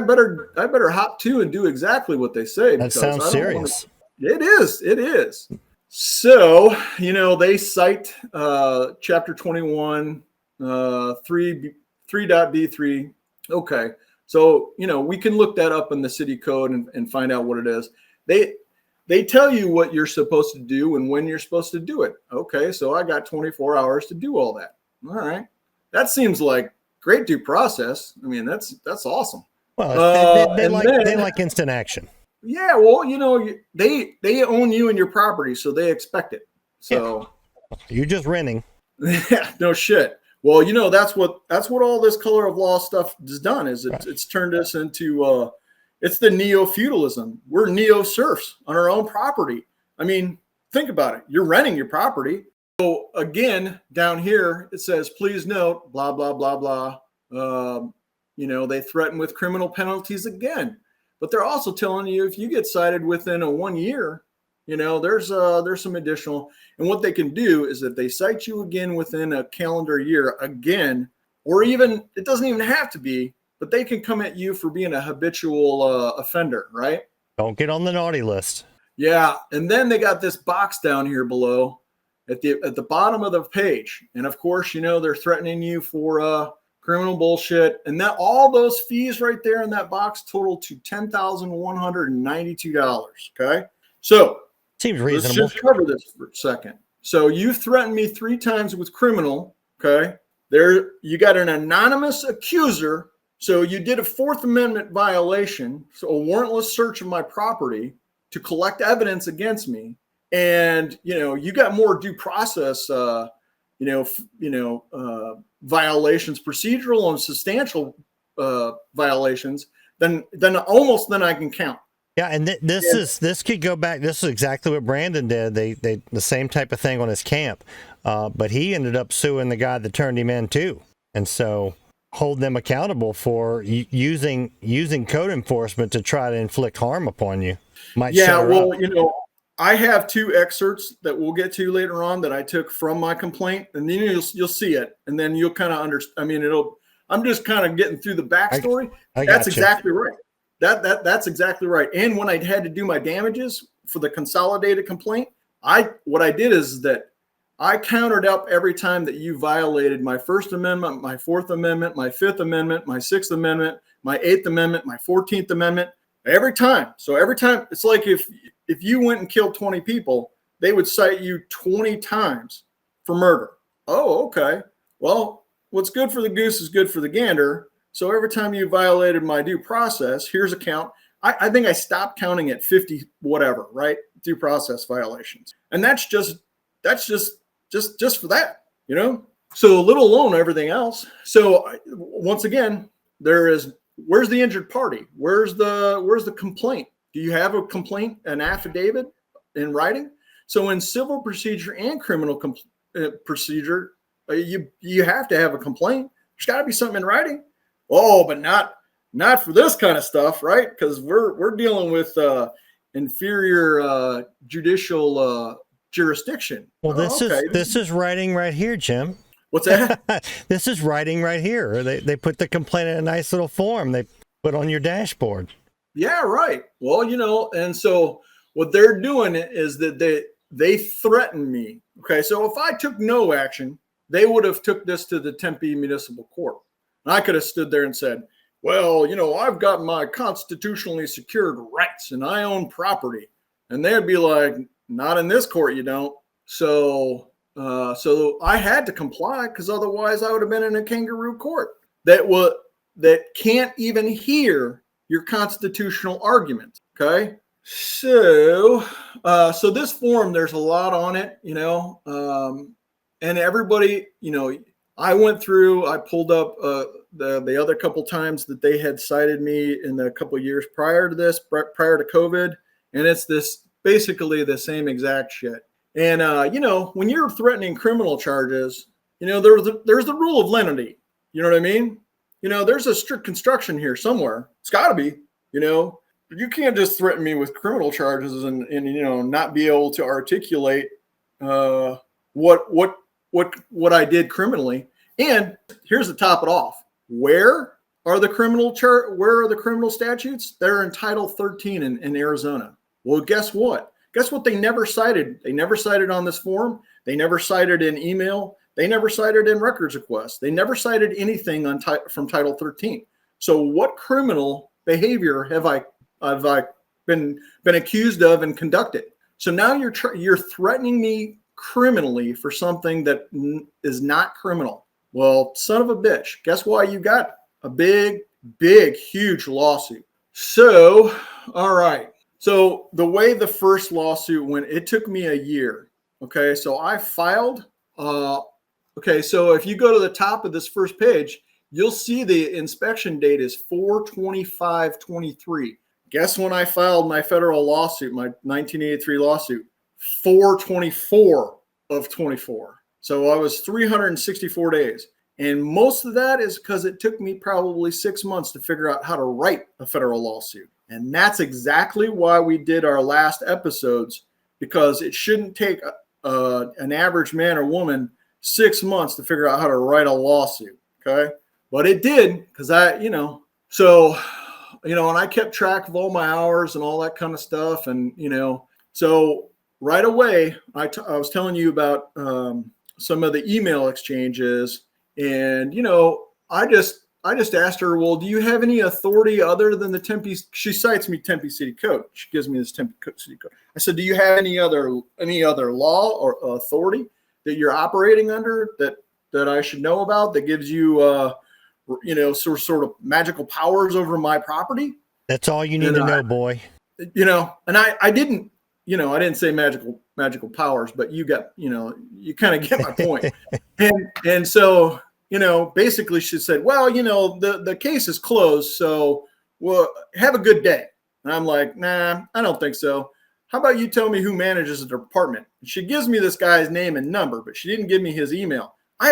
B: better hop to and do exactly what they say.
A: That sounds serious.
B: It is. So, they cite chapter 21, 3.B3. Okay. So, we can look that up in the city code and find out what it is. They tell you what you're supposed to do and when you're supposed to do it. Okay. So I got 24 hours to do all that. All right. That seems like great due process. I mean, that's awesome.
A: Well, they like instant action.
B: Yeah, well, they own you and your property, so they expect it. So
A: you're just renting.
B: Yeah, no shit. Well, that's what all this color of law stuff has done. Is it's turned us into it's the neo-feudalism. We're neo-serfs on our own property. I mean, think about it. You're renting your property. So again, down here, it says, please note, blah, blah, blah, blah. They threaten with criminal penalties again. But they're also telling you if you get cited within a 1 year, there's some additional. And what they can do is if they cite you again within a calendar year again, or even, it doesn't even have to be, but they can come at you for being a habitual offender, right?
A: Don't get on the naughty list.
B: Yeah. And then they got this box down here below. At the bottom of the page. And of course, they're threatening you for criminal bullshit. And that all those fees right there in that box total to $10,192. Okay. So
A: seems reasonable.
B: Let's just cover this for a second. So you threatened me 3 times with criminal. Okay. You got an anonymous accuser. So you did a 4th Amendment violation. So a warrantless search of my property to collect evidence against me. And, you got more due process, violations, procedural and substantial violations than I can count.
A: Yeah, and this could go back. This is exactly what Brandon did. They the same type of thing on his camp, but he ended up suing the guy that turned him in too, and so hold them accountable for using code enforcement to try to inflict harm upon you. Might
B: Yeah,
A: shut her
B: well,
A: up.
B: I have 2 excerpts that we'll get to later on that I took from my complaint, and then you'll see it, and then you'll kind of understand. I mean, I'm just kind of getting through the backstory.
A: I
B: That's
A: got you.
B: exactly right. That's exactly right. And when I had to do my damages for the consolidated complaint, what I did is that I countered up every time that you violated my First Amendment, my Fourth Amendment, my Fifth Amendment, my Sixth Amendment, my Eighth Amendment, my 14th Amendment. Every time. So every time, it's like if you went and killed 20 people, they would cite you 20 times for murder. Oh, okay. Well, what's good for the goose is good for the gander. So every time you violated my due process, here's a count. I think I stopped counting at 50 whatever, right? Due process violations. And that's just for that, So little alone everything else. So once again, where's the injured party? Where's the complaint? Do you have a complaint, an affidavit in writing? So in civil procedure and criminal procedure, you have to have a complaint. There's got to be something in writing. Oh, but not for this kind of stuff, right? Because we're dealing with inferior judicial jurisdiction.
A: Well, this is writing right here, Jim.
B: What's that?
A: This is writing right here. They put the complaint in a nice little form they put on your dashboard.
B: Yeah, right. Well, and so what they're doing is that they threaten me. Okay, so if I took no action, they would have took this to the Tempe Municipal Court. And I could have stood there and said, well, I've got my constitutionally secured rights and I own property. And they'd be like, not in this court, you don't. So I had to comply because otherwise I would have been in a kangaroo court that can't even hear your constitutional argument. Okay. So this form, there's a lot on it, and everybody, I went through, I pulled up the other couple times that they had cited me in the couple years prior to this, prior to COVID. And it's basically the same exact shit. And, when you're threatening criminal charges, there's the rule of lenity. You know what I mean? There's a strict construction here somewhere. It's got to be, you can't just threaten me with criminal charges and not be able to articulate what I did criminally. And here's to top it off. Where are the criminal statutes? They're in Title 13 in Arizona. Well, guess what? Guess what they never cited? They never cited on this form. They never cited in email. They never cited in records requests. They never cited anything from Title 13. So what criminal behavior have I been accused of and conducted? So now you're threatening me criminally for something that is not criminal. Well, son of a bitch. Guess why you got a big, huge lawsuit? So, all right. So the way the first lawsuit went, it took me a year. Okay. So I filed. Okay. So if you go to the top of this first page, you'll see the inspection date is 4/25/23. Guess when I filed my federal lawsuit, my 1983 lawsuit? 4/24/24. So I was 364 days. And most of that is because it took me probably 6 months to figure out how to write a federal lawsuit. And that's exactly why we did our last episodes, because it shouldn't take an average man or woman 6 months to figure out how to write a lawsuit. Okay. But it did, because and I kept track of all my hours and all that kind of stuff. And, so right away, I was telling you about some of the email exchanges. And, I just asked her, well, do you have any authority other than the Tempe? She cites me Tempe City Code. She gives me this Tempe City Code. I said, do you have any other law or authority that you're operating under that I should know about that gives you, sort of magical powers over my property?
A: That's all you need to know, boy.
B: And I didn't say magical powers, but you kind of get my point. And so, basically she said, well, the case is closed. So, well, have a good day. And I'm like, nah, I don't think so. How about you tell me who manages the department? And she gives me this guy's name and number, but she didn't give me his email. I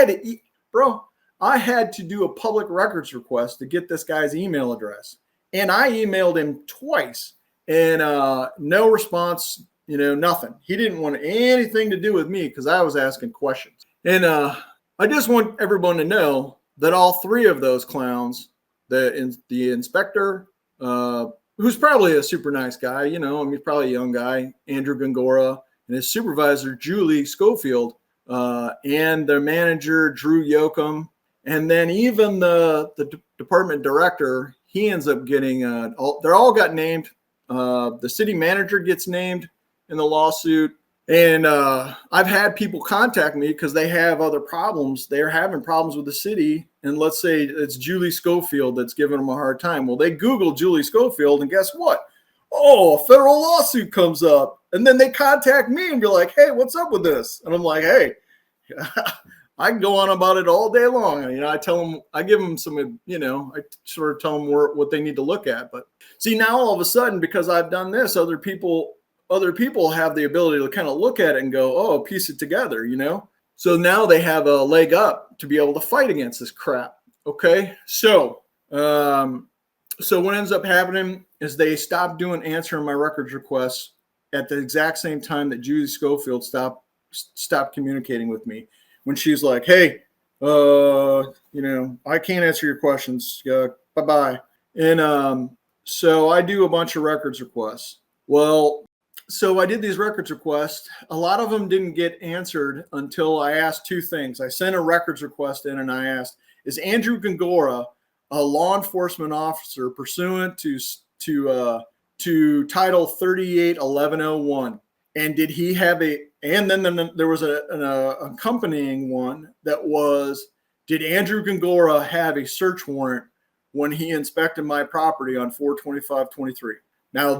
B: had to do a public records request to get this guy's email address. And I emailed him twice and no response, nothing. He didn't want anything to do with me because I was asking questions. And I just want everyone to know that all three of those clowns, the inspector, who's probably a super nice guy, he's probably a young guy, Andrew Gongora, and his supervisor, Julie Schofield, and the manager, Drew Yoakum, and then even the department director, he ends up getting, they're all got named. The city manager gets named in the lawsuit. And I've had people contact me because they have other problems. They're having problems with the city. And let's say it's Julie Schofield that's giving them a hard time. Well, they Google Julie Schofield and guess what? Oh, a federal lawsuit comes up. And then they contact me and be like, hey, what's up with this? And I'm like, hey, I can go on about it all day long. I tell them, I give them some, I sort of tell them what they need to look at. But see, now all of a sudden, because I've done this, other people have the ability to kind of look at it and go, oh, piece it together, So now they have a leg up to be able to fight against this crap. Okay. So what ends up happening is they stopped answering my records requests at the exact same time that Julie Schofield stopped communicating with me. When she's like, hey, I can't answer your questions. Bye-bye. And so I do a bunch of records requests. Well, so I did these records requests. A lot of them didn't get answered until I asked two things. I sent a records request in and I asked, is Andrew Gongora a law enforcement officer pursuant to Title 38-1101? And did he have and then there was an accompanying one that was, did Andrew Gongora have a search warrant when he inspected my property on 4/25/23? Now,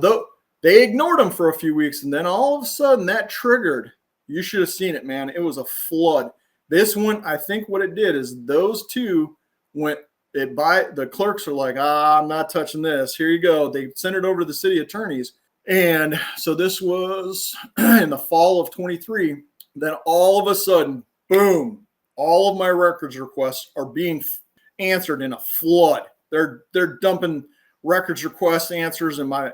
B: they ignored him for a few weeks, and then all of a sudden that triggered. You should have seen it, man. It was a flood. This one, I think what it did is those two the clerks are like, I'm not touching this. Here you go. They sent it over to the city attorneys. And so this was in the fall of 23. Then all of a sudden, boom, all of my records requests are being answered in a flood. They're dumping records request answers in my,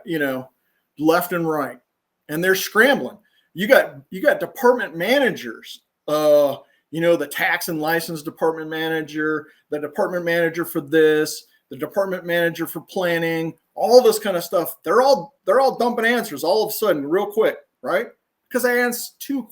B: left and right. And they're scrambling. You got department managers, the tax and license department manager, the department manager for this, the department manager for planning, all this kind of stuff. They're all dumping answers all of a sudden real quick, right? Because I asked two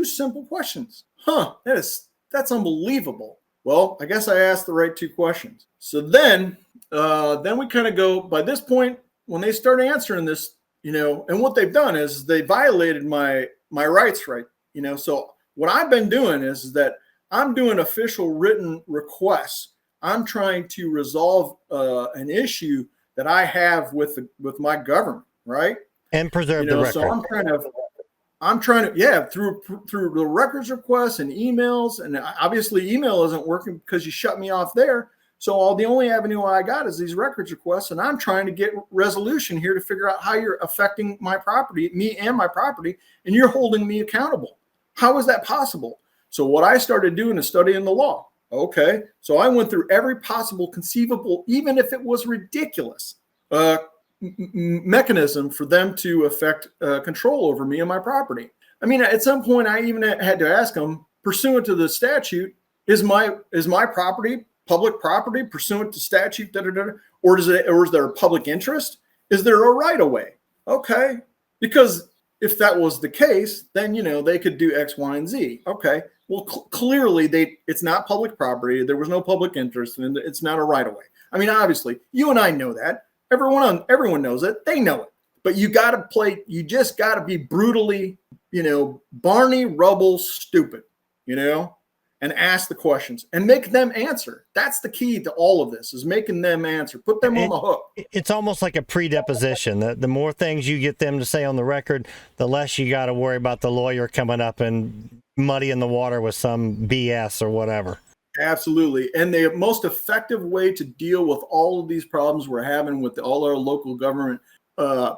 B: simple questions. That's unbelievable. Well, I guess I asked the right two questions. So then we kind of go, by this point, when they start answering this, and what they've done is they violated my rights, right? So what I've been doing is that I'm doing official written requests. I'm trying to resolve an issue that I have with my government, right?
A: And preserve the record.
B: So I'm trying to, through the records requests and emails, and obviously email isn't working because you shut me off there. So the only avenue I got is these records requests, and I'm trying to get resolution here to figure out how you're affecting my property, me and my property, and you're holding me accountable. How is that possible? So what I started doing is studying the law. Okay, so I went through every possible conceivable, even if it was ridiculous, mechanism for them to affect control over me and my property. I mean, at some point, I even had to ask them, pursuant to the statute, is my property public property pursuant to statute, or is there a public interest? Is there a right of way? Okay, because if that was the case, then they could do X, Y, and Z. Okay. Well, clearly it's not public property. There was no public interest, and it's not a right of way. I mean, obviously, you and I know that. Everyone knows it. They know it. But you just got to be brutally, Barney Rubble stupid, and ask the questions and make them answer. That's the key to all of this, is making them answer. Put them on the hook.
A: It's almost like a pre-deposition. The more things you get them to say on the record, the less you got to worry about the lawyer coming up and muddying the water with some BS or whatever.
B: Absolutely. And the most effective way to deal with all of these problems we're having with all our local government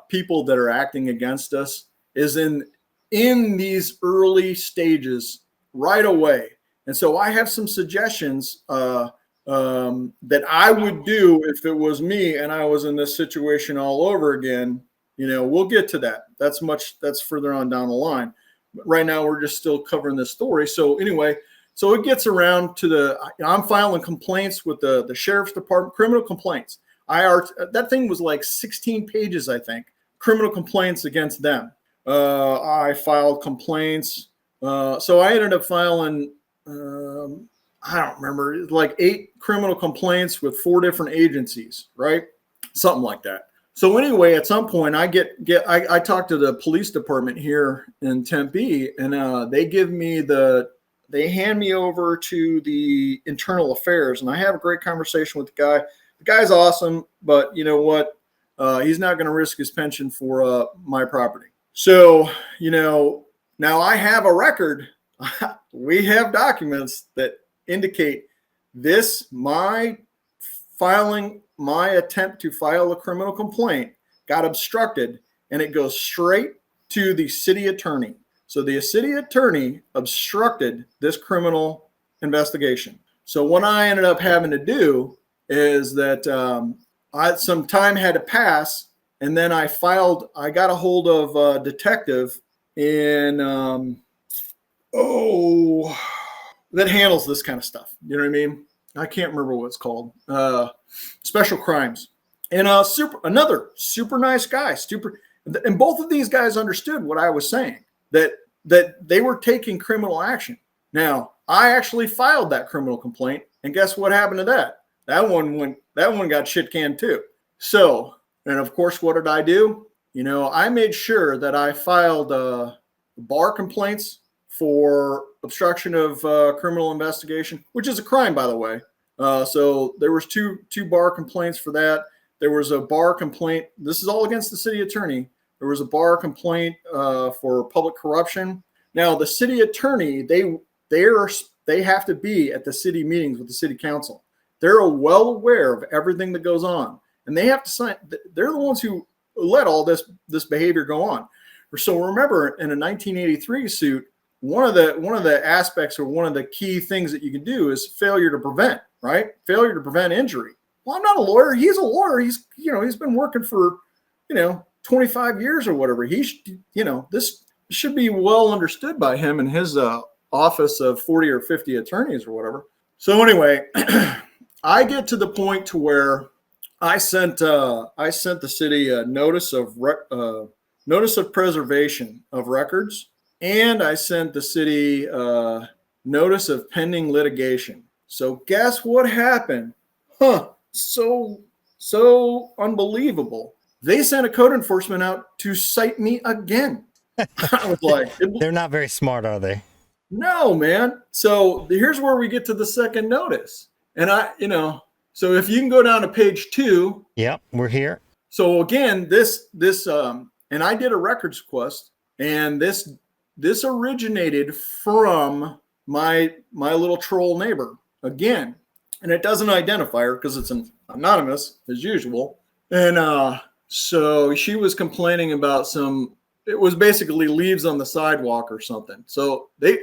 B: people that are acting against us is in these early stages right away. And so I have some suggestions that I would do if it was me and I was in this situation all over again. We'll get to that. That's further on down the line. But right now, we're just still covering this story. So anyway, so it gets around to I'm filing complaints with the sheriff's department, criminal complaints. That thing was like 16 pages, I think, criminal complaints against them. I filed complaints. So I ended up filing, I don't remember, like 8 criminal complaints with 4 different agencies, right? Something like that. So anyway, at some point, I talked to the police department here in Tempe, and they hand me over to the internal affairs, and I have a great conversation with the guy. The guy's awesome, but you know what? He's not going to risk his pension for my property. So, now I have a record. We have documents that indicate my attempt to file a criminal complaint got obstructed, and it goes straight to the city attorney. So the city attorney obstructed this criminal investigation. So what I ended up having to do is that some time had to pass, and then I got a hold of a detective that handles this kind of stuff. You know what I mean? I can't remember what it's called. Special crimes. And another super nice guy. And both of these guys understood what I was saying, that they were taking criminal action. Now, I actually filed that criminal complaint, and guess what happened to that? That one got shit canned too. So, and of course, what did I do? I made sure that I filed bar complaints for obstruction of criminal investigation, which is a crime, by the way. So there was two bar complaints for that. There was a bar complaint. This is all against the city attorney. There was a bar complaint for public corruption. Now, the city attorney, they have to be at the city meetings with the city council. They're well aware of everything that goes on, and they have to sign. They're the ones who let all this behavior go on. So remember, in a 1983 suit, one of the aspects, or one of the key things that you can do, is failure to prevent. Right? Failure to prevent injury. Well, I'm not a lawyer. He's a lawyer. He's been working for 25 years or whatever. This should be well understood by him and his office of 40 or 50 attorneys or whatever. So anyway, I get to the point to where I sent the city a notice of preservation of records, and I sent the city notice of pending litigation. So guess what happened? So unbelievable. They sent a code enforcement out to cite me again. I was like,
A: they're not very smart, are they?
B: No, man. So here's where we get to the second notice. And so if you can go down to page 2.
A: Yep, we're here.
B: So again, and I did a records request, and this originated from my little troll neighbor again. And it doesn't identify her because it's anonymous as usual. And so she was complaining about it was basically leaves on the sidewalk or something. So they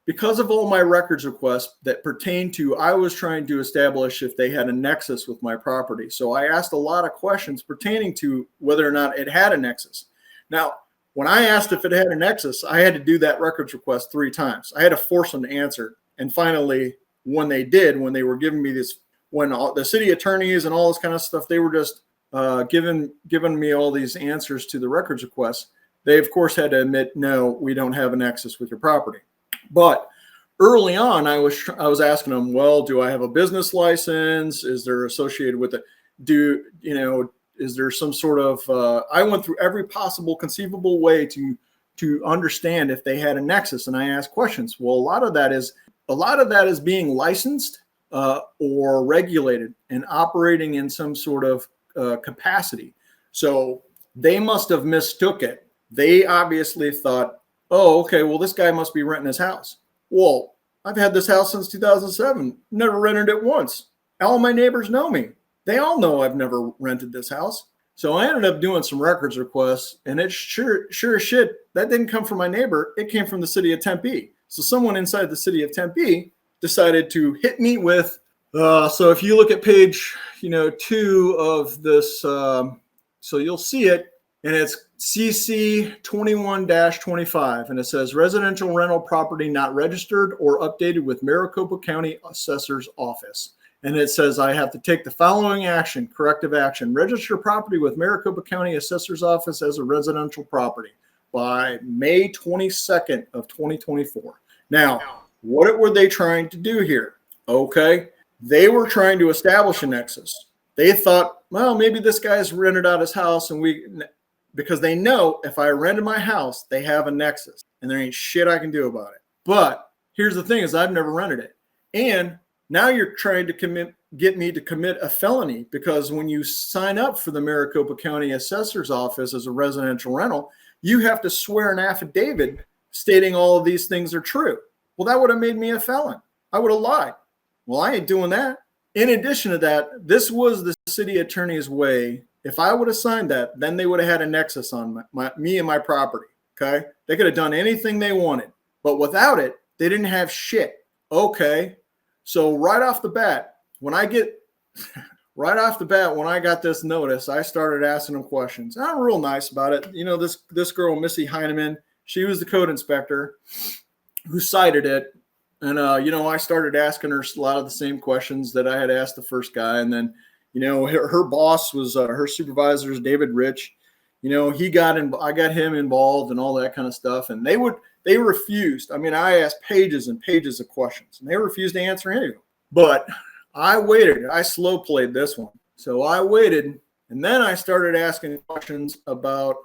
B: because of all my records requests that pertain to, I was trying to establish if they had a nexus with my property. So I asked a lot of questions pertaining to whether or not it had a nexus. Now, when I asked if it had a nexus, I had to do that records request 3 times. I had to force them to answer. And finally, when they were giving me this, when the city attorneys and all this kind of stuff, they were just giving me all these answers to the records requests. They, of course, had to admit, no, we don't have a nexus with your property. But early on, I was asking them, well, do I have a business license? Is there associated with it? Is there some sort of, I went through every possible conceivable way to understand if they had a nexus. And I asked questions. Well, a lot of that is being licensed or regulated and operating in some sort of capacity. So they must have mistook it. They obviously thought, oh, okay, well, this guy must be renting his house. Well, I've had this house since 2007. Never rented it once. All my neighbors know me. They all know I've never rented this house. So I ended up doing some records requests, and it's sure as shit, that didn't come from my neighbor. It came from the city of Tempe. So someone inside the city of Tempe decided to hit me with, so if you look at page, 2 of this, so you'll see it, and it's CC 21-25, and it says residential rental property not registered or updated with Maricopa County Assessor's Office. And it says I have to take the following action, corrective action, register property with Maricopa County Assessor's Office as a residential property by May 22nd of 2024. Now, what were they trying to do here? Okay, they were trying to establish a nexus. They thought, well, maybe this guy's rented out his house, and because they know if I rented my house, they have a nexus, and there ain't shit I can do about it. But here's the thing: is I've never rented it, and now you're trying to get me to commit a felony, because when you sign up for the Maricopa County Assessor's Office as a residential rental, you have to swear an affidavit stating all of these things are true. Well, that would have made me a felon. I would have lied. Well, I ain't doing that. In addition to that, this was the city attorney's way. If I would have signed that, then they would have had a nexus on me and my property. Okay, they could have done anything they wanted, but without it, they didn't have shit. Okay. So right off the bat, when I got this notice, I started asking them questions. I'm real nice about it. This girl, Missy Heineman, she was the code inspector who cited it. And, I started asking her a lot of the same questions that I had asked the first guy. And then, her boss was, her supervisor is David Rich. I got him involved and all that kind of stuff. And they refused. I mean, I asked pages and pages of questions, and they refused to answer any of them. But I waited. I slow played this one. So I waited, and then I started asking questions about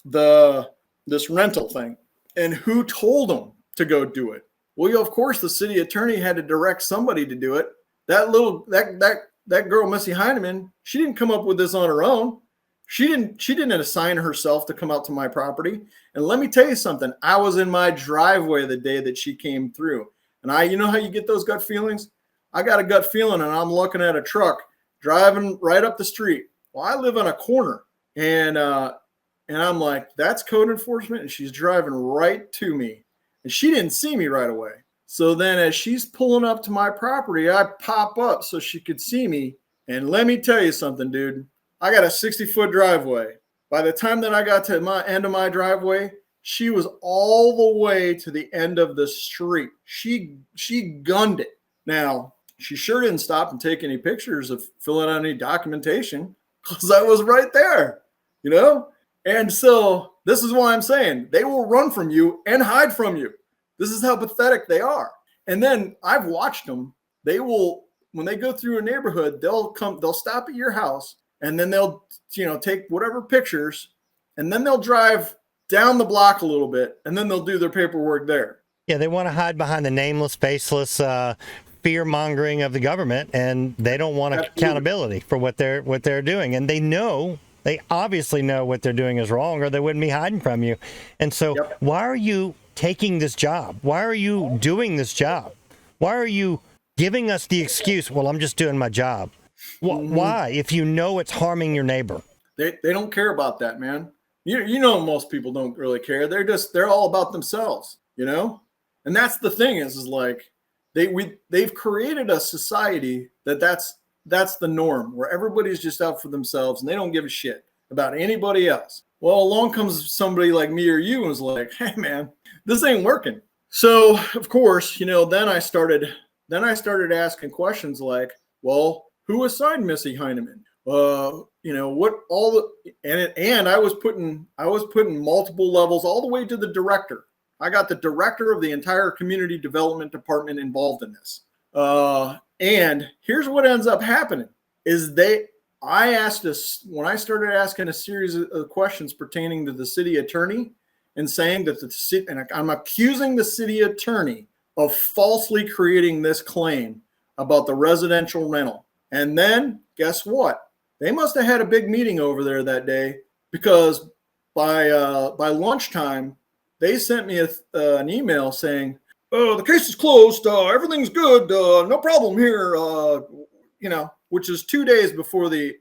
B: this rental thing and who told them to go do it. Well, of course, the city attorney had to direct somebody to do it. That girl, Missy Heineman, she didn't come up with this on her own. She didn't assign herself to come out to my property. And let me tell you something. I was in my driveway the day that she came through. And you know how you get those gut feelings? I got a gut feeling, and I'm looking at a truck driving right up the street. Well, I live on a corner, and I'm like, that's code enforcement, and she's driving right to me. And she didn't see me right away. So then as she's pulling up to my property, I pop up so she could see me. And let me tell you something, dude. I got a 60-foot driveway. By the time that I got to my end of my driveway, she was all the way to the end of the street. She gunned it. Now, she sure didn't stop and take any pictures of filling out any documentation, because I was right there, And so this is why I'm saying they will run from you and hide from you. This is how pathetic they are. And then I've watched them. They will, when they go through a neighborhood, they'll stop at your house, and then they'll, take whatever pictures, and then they'll drive down the block a little bit, and then they'll do their paperwork there.
A: Yeah, they want to hide behind the nameless, faceless fear mongering of the government, and they don't want accountability for what they're doing. And they obviously know what they're doing is wrong, or they wouldn't be hiding from you. And so Why are you taking this job? Why are you doing this job? Why are you giving us the excuse, well, I'm just doing my job? Why, if you know it's harming your neighbor? They
B: don't care about that, man. Most people don't really care. They're all about themselves, And that's the thing is like they've created a society that's the norm, where everybody's just out for themselves and they don't give a shit about anybody else. Well, along comes somebody like me or you and was like, hey man, this ain't working. So of course, then I started asking questions like, well, who assigned Missy Heineman? What all the, and I was putting multiple levels all the way to the director. I got the director of the entire community development department involved in this. And here's what ends up happening is when I started asking a series of questions pertaining to the city attorney and saying that and I'm accusing the city attorney of falsely creating this claim about the residential rental. And then guess what? They must have had a big meeting over there that day, because by lunchtime, they sent me an email saying, the case is closed. Everything's good. No problem here. Which is 2 days before the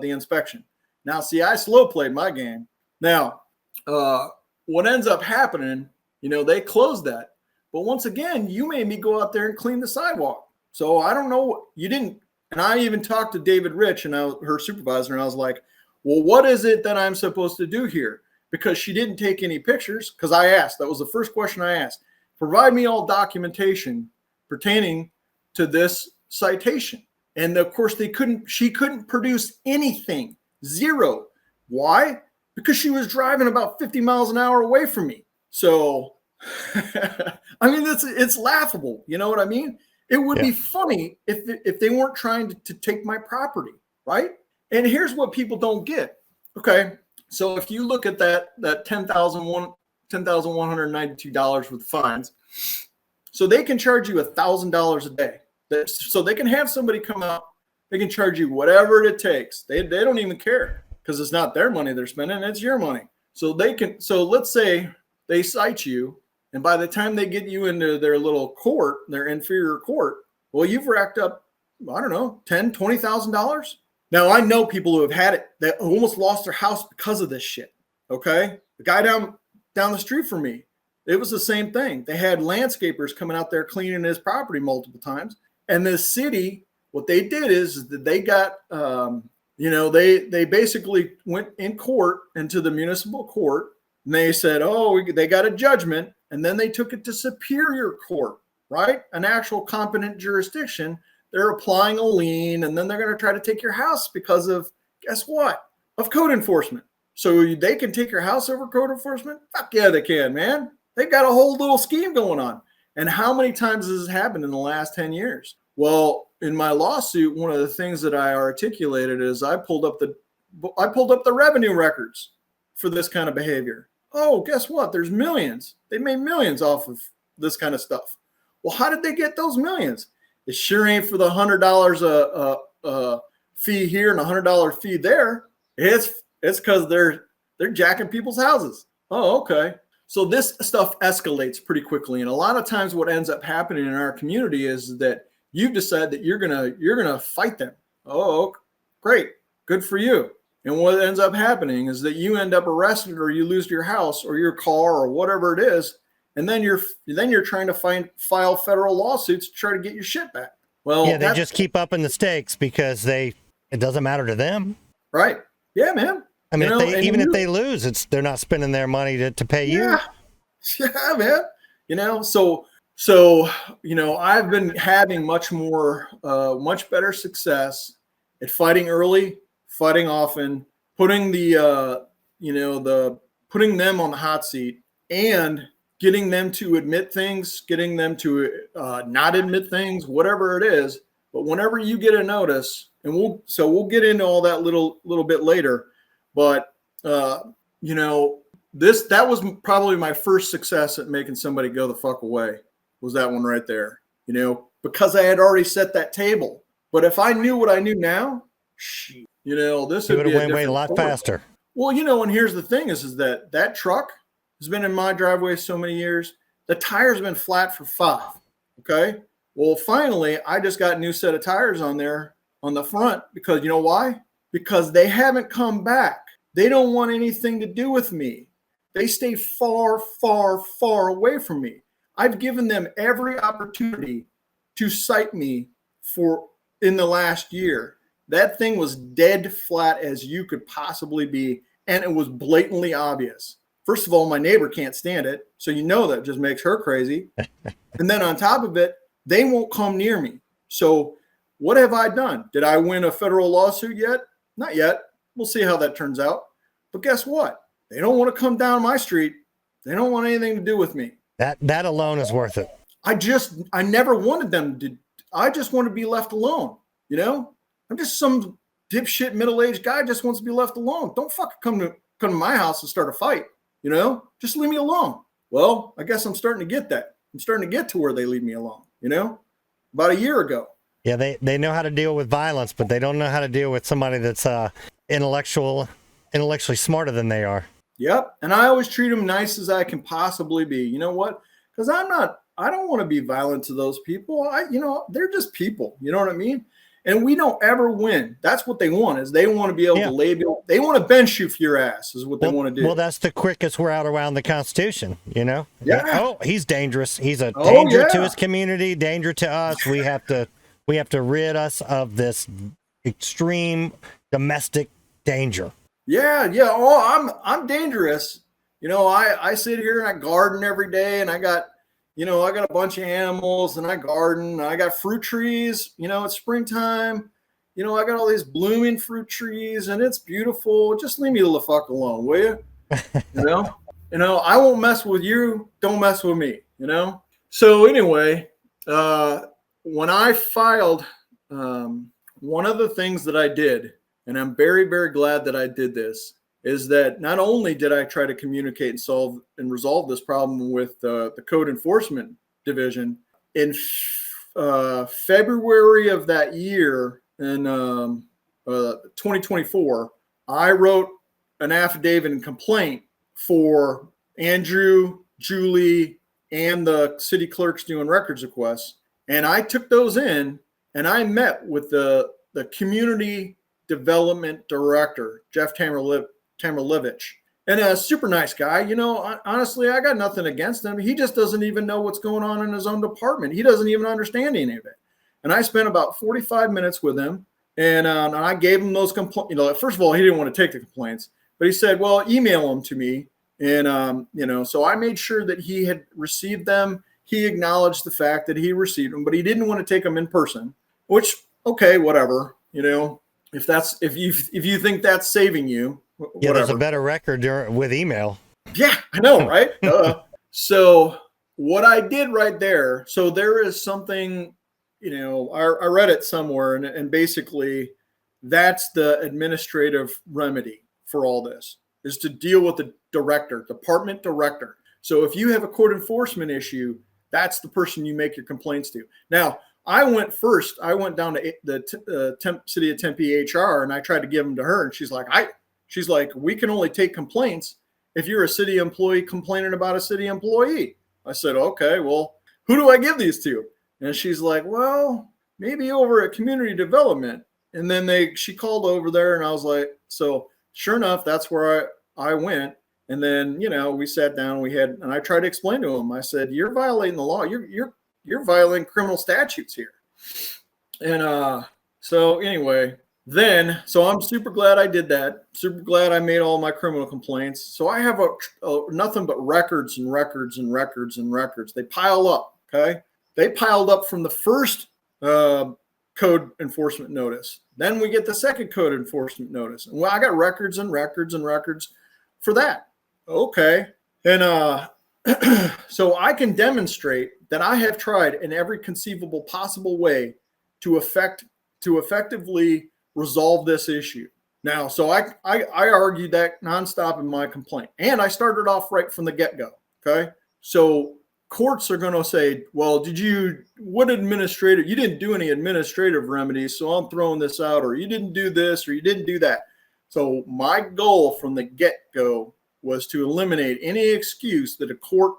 B: inspection. Now, see, I slow played my game. Now, what ends up happening, they closed that. But once again, you made me go out there and clean the sidewalk. So I don't know. You didn't. And I even talked to David Rich, and her supervisor, and I was like, well, what is it that I'm supposed to do here? Because she didn't take any pictures. Because I asked. That was the first question I asked. Provide me all documentation pertaining to this citation. And of course, she couldn't produce anything. Zero. Why? Because she was driving about 50 miles an hour away from me. So, I mean, it's laughable. You know what I mean? It would be funny if they weren't trying to take my property, right? And here's what people don't get. Okay, so if you look at that $10,192 with fines, so they can charge you $1,000 a day. So they can have somebody come out. They can charge you whatever it takes. They don't even care because it's not their money they're spending. It's your money. So let's say they cite you. And by the time they get you into their little court, their inferior court, well, you've racked up, I don't know, $10,000, $20,000. Now, I know people who have had it that almost lost their house because of this shit. Okay. The guy down the street from me, it was the same thing. They had landscapers coming out there cleaning his property multiple times. And the city, what they did is that they got, they basically went in court into the municipal court. And they said, they got a judgment. And then they took it to superior court, right? An actual competent jurisdiction. They're applying a lien, and then they're going to try to take your house because of, guess what? Of code enforcement. So they can take your house over code enforcement? Fuck yeah, they can, man. They've got a whole little scheme going on. And how many times has this happened in the last 10 years? Well, in my lawsuit, one of the things that I articulated is I pulled up the revenue records for this kind of behavior. Oh, guess what? There's millions. They made millions off of this kind of stuff. Well, how did they get those millions? It sure ain't for the $100 a fee here and $100 fee there. It's because they're jacking people's houses. Oh, okay. So this stuff escalates pretty quickly, and a lot of times, what ends up happening in our community is that you decide that you're gonna fight them. Oh, great, good for you. And what ends up happening is that you end up arrested, or you lose your house or your car or whatever it is. And then you're trying to file federal lawsuits to try to get your shit back. Well,
A: yeah, they just keep upping the stakes because it doesn't matter to them.
B: Right. Yeah, man.
A: I mean, if they lose, they're not spending their money to pay you.
B: Yeah, man. So I've been having much better success at fighting early, fighting often, putting putting them on the hot seat, and getting them to admit things, getting them to not admit things, whatever it is. But whenever you get a notice, and we'll get into all that little bit later. But that was probably my first success at making somebody go the fuck away. Was that one right there? Because I had already set that table. But if I knew what I knew now, this would have
A: went a lot faster.
B: Well, and here's the thing is that truck has been in my driveway so many years. The tires have been flat for 5. Okay. Well, finally, I just got a new set of tires on there on the front because you know why? Because they haven't come back. They don't want anything to do with me. They stay far, far, far away from me. I've given them every opportunity to cite me in the last year. That thing was dead flat as you could possibly be, and it was blatantly obvious. First of all, my neighbor can't stand it, so that just makes her crazy. And then on top of it, they won't come near me. So what have I done? Did I win a federal lawsuit yet? Not yet. We'll see how that turns out. But guess what? They don't want to come down my street. They don't want anything to do with me.
A: That alone is worth it.
B: I never wanted them to. I just want to be left alone. I'm just some dipshit middle-aged guy just wants to be left alone. Don't fucking come to my house and start a fight. Just leave me alone. Well, I guess I'm starting to get that. I'm starting to get to where they leave me alone. About a year ago.
A: Yeah, they know how to deal with violence, but they don't know how to deal with somebody that's intellectually smarter than they are.
B: Yep. And I always treat them nice as I can possibly be. You know what? Because I'm not I don't want to be violent to those people. They're just people. You know what I mean? And we don't ever win. That's what they want, is they want to be able to label. They want to bench you for your ass is what they want to do.
A: Well, that's the quickest route around the Constitution,
B: Yeah.
A: Oh, he's dangerous. He's a danger to his community, danger to us. We have to rid us of this extreme domestic danger.
B: Yeah. Oh, I'm dangerous. I sit here and I garden every day, and I got a bunch of animals, and I garden. I got fruit trees. It's springtime. I got all these blooming fruit trees, and it's beautiful. Just leave me the fuck alone, will you? I won't mess with you. Don't mess with me. So anyway, when I filed, one of the things that I did, and I'm very, very glad that I did this, is that not only did I try to communicate and solve and resolve this problem with the Code Enforcement Division, in February of that year, in 2024, I wrote an affidavit and complaint for Andrew, Julie, and the city clerks doing records requests. And I took those in, and I met with the community development director, Jeff Tamerlevich, and a super nice guy. Honestly, I got nothing against him. He just doesn't even know what's going on in his own department. He doesn't even understand any of it. And I spent about 45 minutes with him, and I gave him those complaints. First of all, he didn't want to take the complaints, but he said, well, email them to me. And, so I made sure that he had received them. He acknowledged the fact that he received them, but he didn't want to take them in person, which, okay, whatever, if you think that's saving you,
A: yeah, there's a better record with email.
B: Yeah, I know, right? So what I did right there, so there is something, I read it somewhere, and basically that's the administrative remedy for all this, is to deal with the department director. So if you have a court enforcement issue, that's the person you make your complaints to. Now, I went down to the City of Tempe HR, and I tried to give them to her, and she's like, we can only take complaints if you're a city employee complaining about a city employee. I said, okay, well, who do I give these to? And she's like, well, maybe over at community development. And then she called over there, and I was like, so sure enough, that's where I went. And then, we sat down, and I tried to explain to him. I said, you're violating the law. You're violating criminal statutes here. And so anyway, so I'm super glad I did that. Super glad I made all my criminal complaints. So I have nothing but records and records and records and records. They pile up. Okay. They piled up from the first code enforcement notice. Then we get the second code enforcement notice. And I got records and records and records for that. Okay. And so I can demonstrate that I have tried in every conceivable possible way to effectively resolve this issue. Now, so I argued that nonstop in my complaint, and I started off right from the get-go. Okay. So courts are going to say, well, you didn't do any administrative remedies, so I'm throwing this out, or you didn't do this, or you didn't do that. So my goal from the get-go was to eliminate any excuse that a court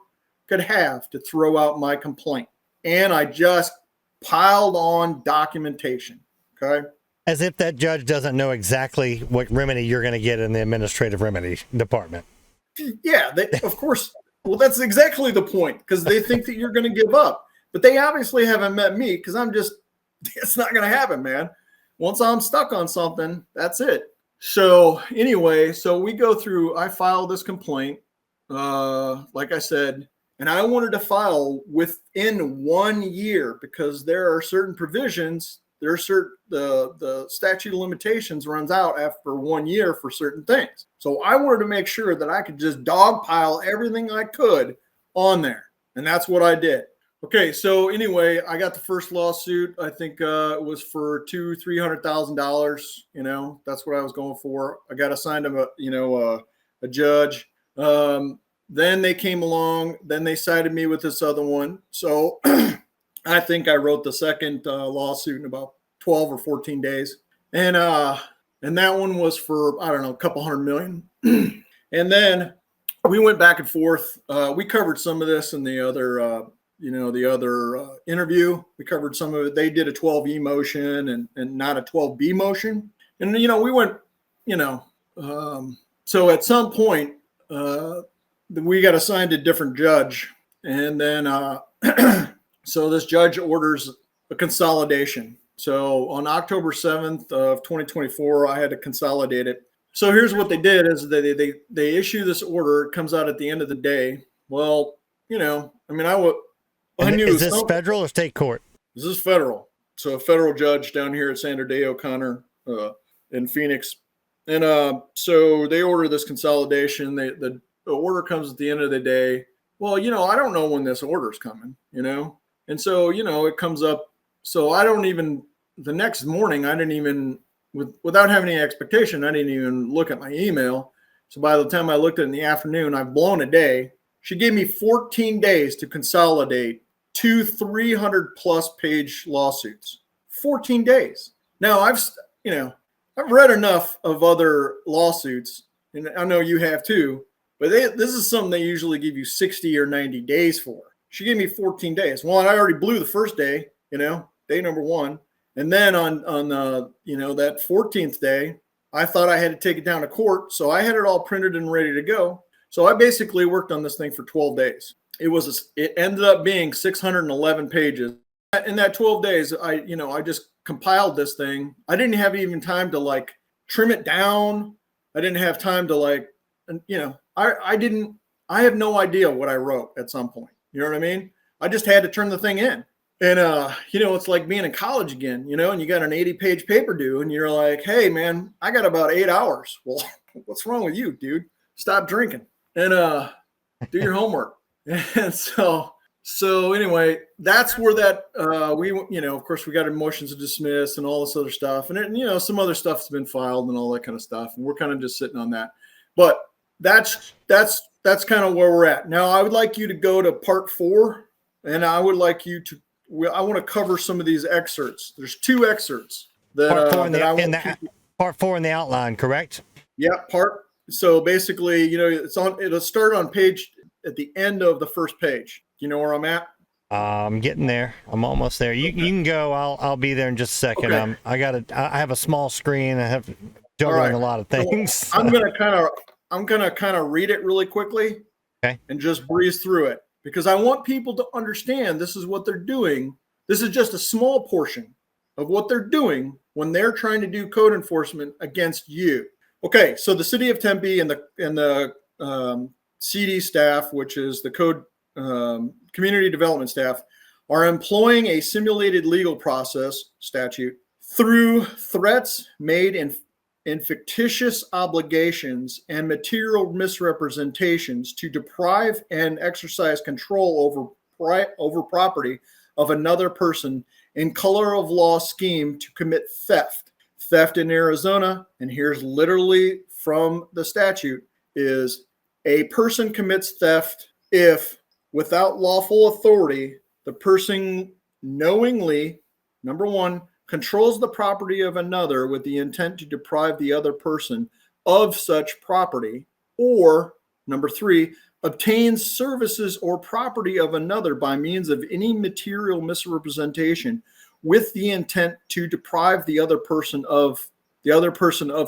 B: could have to throw out my complaint. And I just piled on documentation. Okay.
A: As if that judge doesn't know exactly what remedy you're going to get in the administrative remedy department.
B: Yeah, of course. Well, that's exactly the point, because they think that you're going to give up. But they obviously haven't met me, because it's not going to happen, man. Once I'm stuck on something, that's it. So anyway, we go through, I filed this complaint, like I said, and I wanted to file within 1 year, because there are certain provisions, the statute of limitations runs out after 1 year for certain things. So I wanted to make sure that I could just dogpile everything I could on there. And that's what I did. Okay, so anyway, I got the first lawsuit. I think it was for $300,000. That's what I was going for. I got assigned a judge. Then they came along. Then they cited me with this other one. So I think I wrote the second lawsuit in about 12 or 14 days, and that one was for, I don't know, a couple $100 million. And then we went back and forth. We covered some of this in the other the other interview. We covered some of it. They did a 12E motion and not a 12B motion. And, we went, so at some point, we got assigned a different judge. And then, so this judge orders a consolidation. So on October 7th of 2024, I had to consolidate it. So here's what they did is they issue this order. It comes out at the end of the day. Well, I knew.
A: Is this federal or state court?
B: This is federal. So a federal judge down here at Sandra Day O'Connor in Phoenix. And so they order this consolidation. The order comes at the end of the day. Well, I don't know when this order's coming, And so, it comes up. So the next morning, I didn't even, without having any expectation, I didn't even look at my email. So by the time I looked at it in the afternoon, I've blown a day. She gave me 14 days to consolidate 2 300+ page lawsuits. 14 days. Now I've read enough of other lawsuits, and I know you have too, but this is something they usually give you 60 or 90 days for. She gave me 14 days. Well, I already blew the first day, day number 1. And then on that 14th day, I thought I had to take it down to court. So I had it all printed and ready to go. So I basically worked on this thing for 12 days. It ended up being 611 pages. In that 12 days, I just compiled this thing. I didn't have even time to trim it down. I didn't have time to I have no idea what I wrote at some point. You know what I mean? I just had to turn the thing in. And, it's like being in college again, and you got an 80-page paper due and you're like, hey, man, I got about 8 hours. Well, what's wrong with you, dude? Stop drinking and do your homework. And so anyway, that's where that of course, we got motions to dismiss and all this other stuff. And then, some other stuff's been filed and all that kind of stuff. And we're kind of just sitting on that. But that's kind of where we're at. Now, I would like you to go to part 4, and I would like you to I want to cover some of these excerpts. There's 2 excerpts that
A: part 4 in the outline, correct?
B: Yeah, so basically, it'll start on page at the end of the first page. You know where I'm at?
A: I'm getting there. I'm almost there. You can go. I'll be there in just a second. Okay. I have a small screen. I have juggling a lot of things.
B: So I'm gonna kind of read it really quickly,
A: okay,
B: and just breeze through it. Because I want people to understand this is what they're doing. This is just a small portion of what they're doing when they're trying to do code enforcement against you. Okay, so the city of Tempe and the CD staff, which is the code community development staff, are employing a simulated legal process statute through threats made in fictitious obligations and material misrepresentations to deprive and exercise control over property of another person in color of law scheme to commit theft. Theft in Arizona, and here's literally from the statute, is a person commits theft if, without lawful authority, the person knowingly, number 1, controls the property of another with the intent to deprive the other person of such property, or number 3, obtains services or property of another by means of any material misrepresentation with the intent to deprive the other person of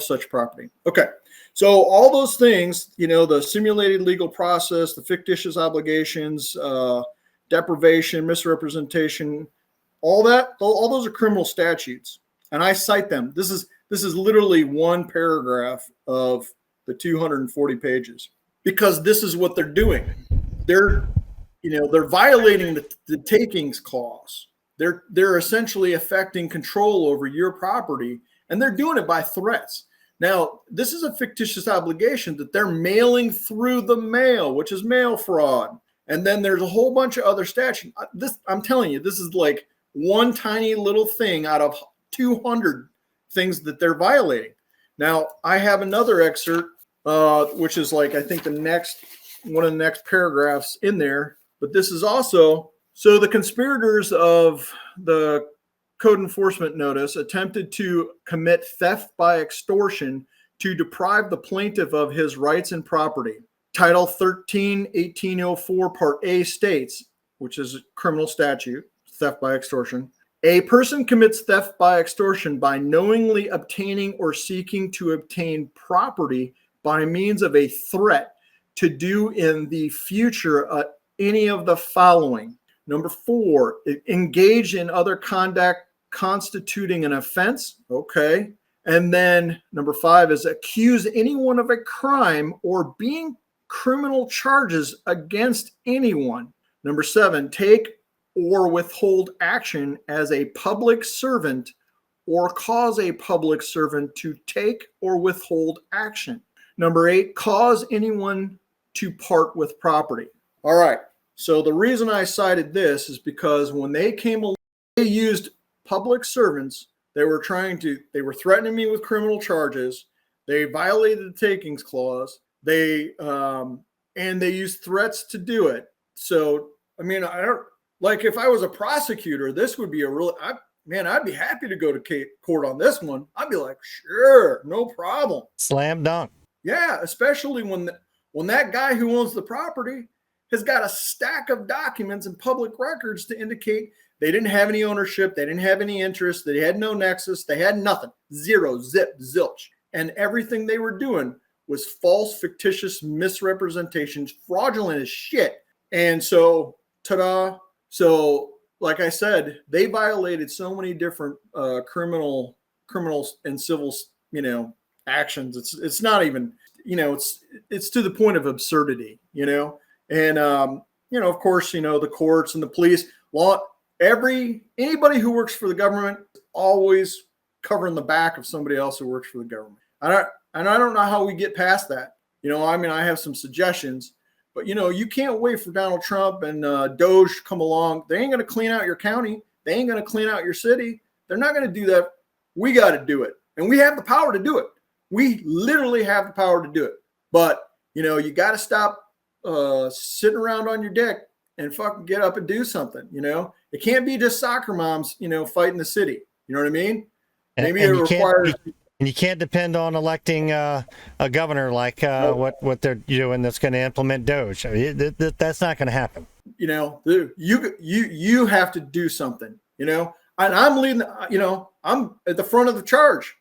B: such property. Okay. So all those things, the simulated legal process, the fictitious obligations, deprivation, misrepresentation, all those are criminal statutes, and I cite them. This is literally one paragraph of the 240 pages, because this is what they're doing. They're violating the takings clause. They're essentially affecting control over your property, and they're doing it by threats. Now, this is a fictitious obligation that they're mailing through the mail, which is mail fraud. And then there's a whole bunch of other statutes. I'm telling you, this is like one tiny little thing out of 200 things that they're violating. Now, I have another excerpt, which is I think one of the next paragraphs in there. But this is also, so the conspirators of the code enforcement notice attempted to commit theft by extortion to deprive the plaintiff of his rights and property. Title 13, 1804, Part A states, which is a criminal statute, theft by extortion. A person commits theft by extortion by knowingly obtaining or seeking to obtain property by means of a threat to do in the future any of the following. Number 4, engage in other conduct constituting an offense. Okay. And then number 5 is accuse anyone of a crime or being criminal charges against anyone. Number 7, take or withhold action as a public servant or cause a public servant to take or withhold action. Number 8, cause anyone to part with property. All right. So the reason I cited this is because when they came along, they used public servants. They were threatening me with criminal charges. They violated the takings clause. They used threats to do it. So, I mean, I don't, like, if I was a prosecutor, this would be I'd be happy to go to court on this one. I'd be like, sure, no problem.
A: Slam dunk.
B: Yeah, especially when that guy who owns the property has got a stack of documents and public records to indicate they didn't have any ownership, they didn't have any interest, they had no nexus, they had nothing. Zero, zip, zilch. And everything they were doing was false, fictitious misrepresentations, fraudulent as shit. And so, ta-da. So, like I said, they violated so many different criminal and civil, actions. It's not even, it's to the point of absurdity, and of course, the courts and the police, anybody who works for the government always covering the back of somebody else who works for the government. I don't know how we get past that. I have some suggestions, but you can't wait for Donald Trump and Doge come along. They ain't going to clean out your county. They ain't going to clean out your city. They're not going to do that. We got to do it. And we have the power to do it. We literally have the power to do it. But, you got to stop sitting around on your dick and fucking get up and do something. It can't be just soccer moms, fighting the city. You know what I mean? Maybe it requires.
A: And you can't depend on electing a governor like what they're doing that's going to implement Doge. That's not going to happen. You have to do something. And I'm leading. I'm at the front of the charge.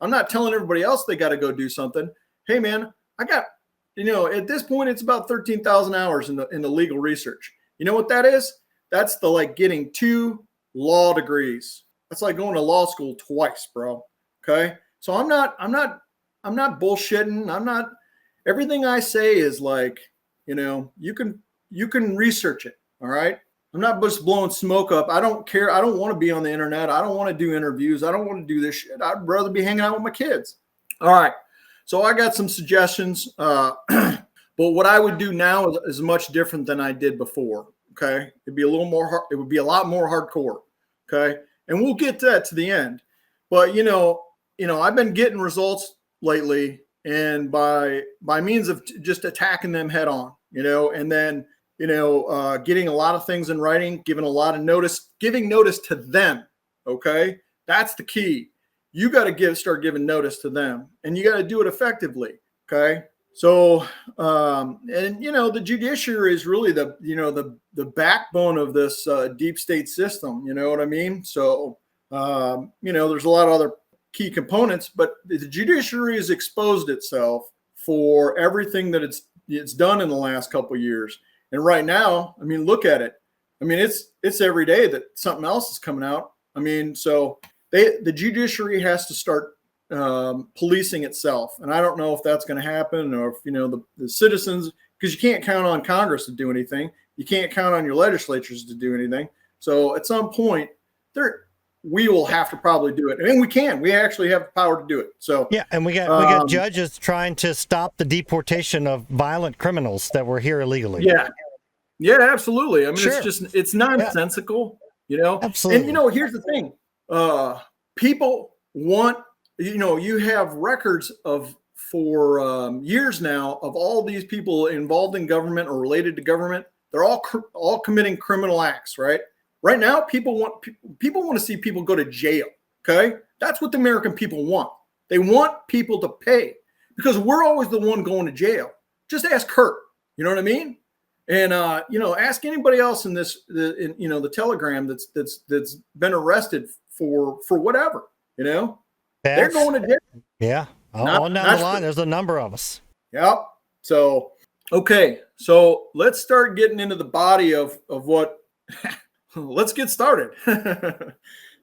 A: I'm not telling everybody else they got to go do something. Hey, man, I got. At this point, it's about 13,000 hours in the legal research. You know what that is? That's getting 2 law degrees. That's like going to law school twice, bro. Okay. So I'm not bullshitting. Everything I say is you can research it. All right. I'm not just blowing smoke up. I don't care. I don't want to be on the internet. I don't want to do interviews. I don't want to do this shit. I'd rather be hanging out with my kids. All right. So I got some suggestions. But what I would do now is much different than I did before. Okay. It would be a lot more hardcore. Okay. And we'll get that to the end. But, I've been getting results lately, and by means of just attacking them head on, and then, getting a lot of things in writing, giving notice to them. Okay. That's the key. You got to start giving notice to them, and you got to do it effectively. Okay. So, the judiciary is really the backbone of this deep state system. You know what I mean? So, there's a lot of other key components, but the judiciary has exposed itself for everything that it's done in the last couple of years. And right now, look at it. It's every day that something else is coming out. So the judiciary has to start policing itself. And I don't know if that's going to happen, or if, the citizens, because you can't count on Congress to do anything. You can't count on your legislatures to do anything. So at some point we will have to probably do it. We actually have the power to do it. So yeah. And we got judges trying to stop the deportation of violent criminals that were here illegally.
B: Yeah. Yeah, absolutely.
A: Sure.
B: It's nonsensical,
A: Absolutely.
B: And here's the thing. People want, you have records for years now of all these people involved in government or related to government. They're all committing criminal acts, right? Right now, people want to see people go to jail. Okay, that's what the American people want. They want people to pay, because we're always the one going to jail. Just ask Kurt. You know what I mean? And ask anybody else in this, the Telegram that's been arrested for whatever, they're
A: Theft.
B: going to jail.
A: Yeah.
B: Not
A: On down the
B: not
A: line, there's a number of us.
B: Yep. So okay, so let's start getting into the body of what. Let's get started.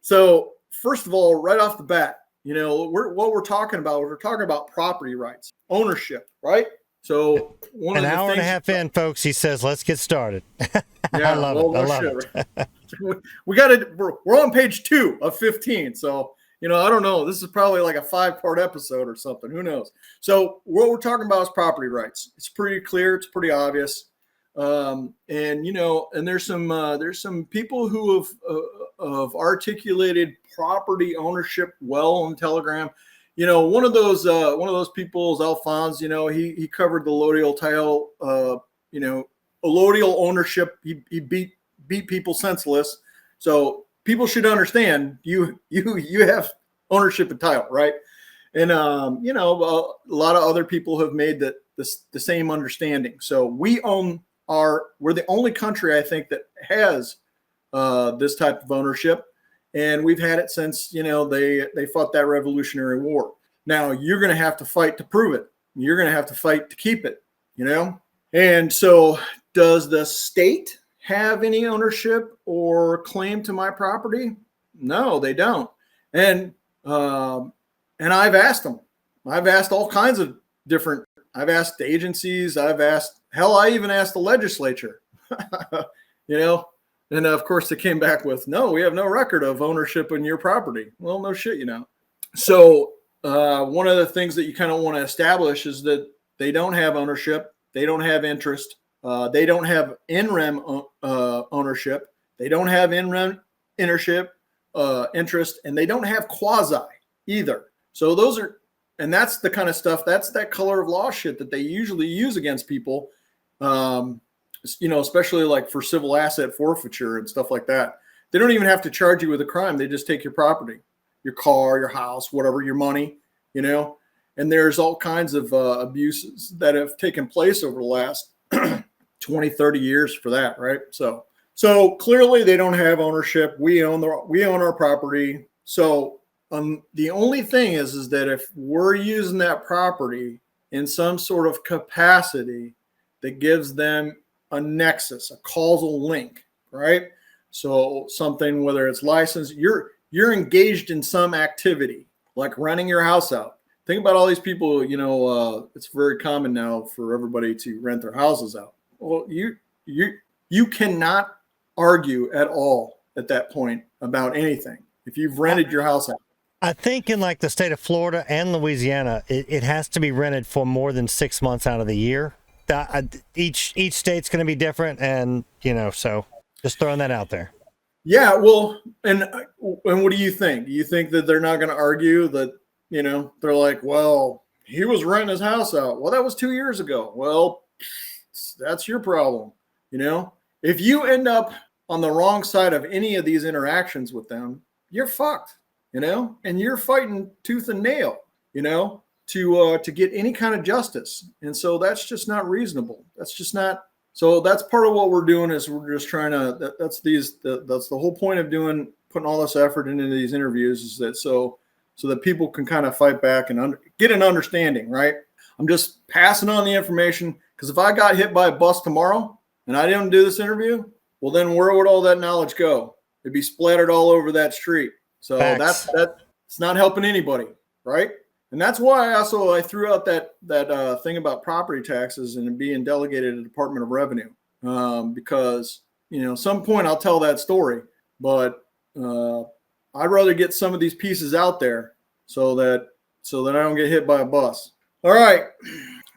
B: So first of all, right off the bat, we're talking about property rights, ownership, right? So one
A: An
B: of the
A: hour and a
B: things,
A: half in, folks, he says, let's get started.
B: yeah,
A: I love
B: well,
A: it. I
B: no
A: love
B: shit.
A: it.
B: We got it. We're on page 2 of 15. So, I don't know. This is probably like a 5-part episode or something. Who knows? So what we're talking about is property rights. It's pretty clear. It's pretty obvious. And there's some people who have articulated property ownership well on Telegram. One of those people is Alphonse. He covered the allodial title. Allodial ownership. He beat people senseless. So people should understand you have ownership and title, right? And a lot of other people have made the same understanding. So we're the only country, I think, that has this type of ownership, and we've had it since they fought that Revolutionary War. Now you're going to have to fight to prove it. You're going to have to fight to keep it. And so, does the state have any ownership or claim to my property? No, they don't. And I've asked them. I've asked all kinds of different. I've asked agencies. I even asked the legislature. And of course they came back with, no, we have no record of ownership in your property. Well, no shit, So one of the things that you kind of want to establish is that they don't have ownership. They don't have interest. They don't have in-rem ownership. They don't have in-rem interest, and they don't have quasi either. So and that's the kind of stuff, that's that color of law shit that they usually use against people, especially like for civil asset forfeiture and stuff like that. They don't even have to charge you with a crime. They just take your property, your car, your house, whatever, your money, and there's all kinds of abuses that have taken place over the last 20, 30 years for that, right? So clearly they don't have ownership. We own our property. So the only thing is that if we're using that property in some sort of capacity that gives them a nexus, a causal link, right? So something, whether it's licensed, you're engaged in some activity like renting your house out. Think about all these people, it's very common now for everybody to rent their houses out. Well, you cannot argue at all at that point about anything if you've rented your house out.
A: I think in like the state of Florida and Louisiana, it has to be rented for more than 6 months out of the year. Each state's going to be different, and so just throwing that out there.
B: Yeah, well, and what do you think? Do you think that they're not going to argue that they're like, well, he was renting his house out. Well, that was 2 years ago. Well, that's your problem. If you end up on the wrong side of any of these interactions with them, you're fucked. And you're fighting tooth and nail, to get any kind of justice. And so that's just not reasonable. That's just not. So that's part of what we're doing is we're just trying to, that's the whole point of putting all this effort into these interviews is that so that people can kind of fight back and get an understanding, right? I'm just passing on the information because if I got hit by a bus tomorrow and I didn't do this interview, well, then where would all that knowledge go? It'd be splattered all over that street. So that's not helping anybody, right? And that's why I threw out that thing about property taxes and being delegated to the Department of Revenue, because some point I'll tell that story, but I'd rather get some of these pieces out there so that I don't get hit by a bus. All right,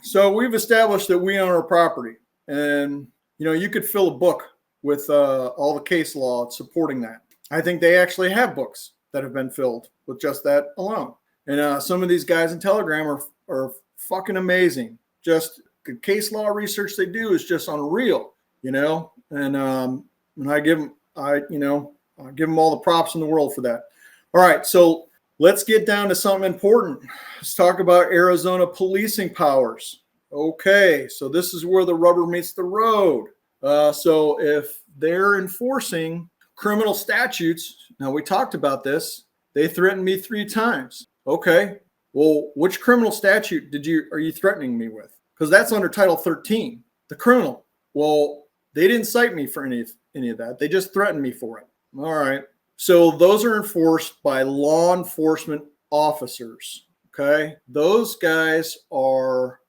B: so we've established that we own our property, and you could fill a book with all the case law supporting that. I think they actually have books that have been filled with just that alone. And some of these guys in Telegram are fucking amazing. Just the case law research they do is just unreal, and I give them all the props in the world for that. All right, so let's get down to something important. Let's talk about Arizona policing powers. Okay, so this is where the rubber meets the road. So if they're enforcing criminal statutes, now we talked about this, they threatened me 3 times. Okay, well, which criminal statute are you threatening me with? Because that's under Title 13, the criminal. Well, they didn't cite me for any of that. They just threatened me for it. All right. So those are enforced by law enforcement officers. Okay, those guys are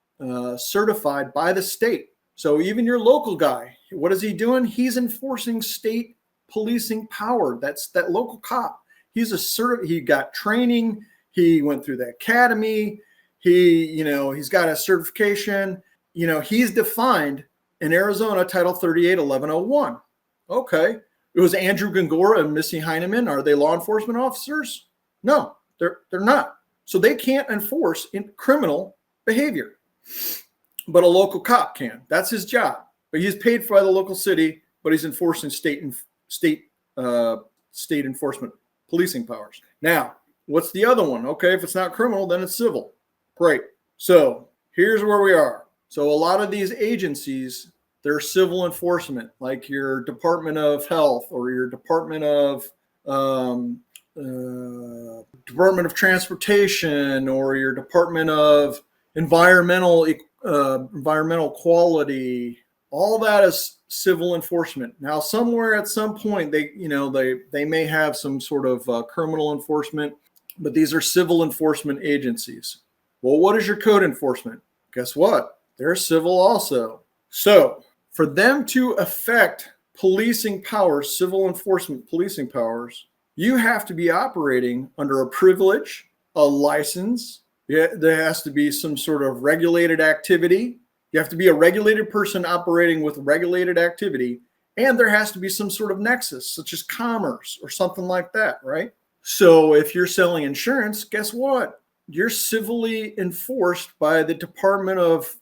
B: certified by the state. So even your local guy, what is he doing? He's enforcing state policing power. That's that local cop. He got training. He went through the academy. He's got a certification. He's defined in Arizona Title 38, 1101. Okay. It was Andrew Gongora and Missy Heineman. Are they law enforcement officers? No, they're not. So they can't enforce criminal behavior. But a local cop can. That's his job. But he's paid by the local city, but he's enforcing state enforcement policing powers. Now, what's the other one? Okay, if it's not criminal, then it's civil. Great. So here's where we are. So a lot of these agencies, they're civil enforcement, like your Department of Health or your Department of Transportation or your Department of environmental quality. All that is civil enforcement. Now, somewhere at some point, they may have some sort of criminal enforcement, but these are civil enforcement agencies. Well, what is your code enforcement? Guess what? They're civil also. So for them to affect policing powers, civil enforcement policing powers, you have to be operating under a privilege, a license. There has to be some sort of regulated activity. You have to be a regulated person operating with regulated activity. And there has to be some sort of nexus, such as commerce or something like that, right? So if you're selling insurance, guess what? You're civilly enforced by the Department of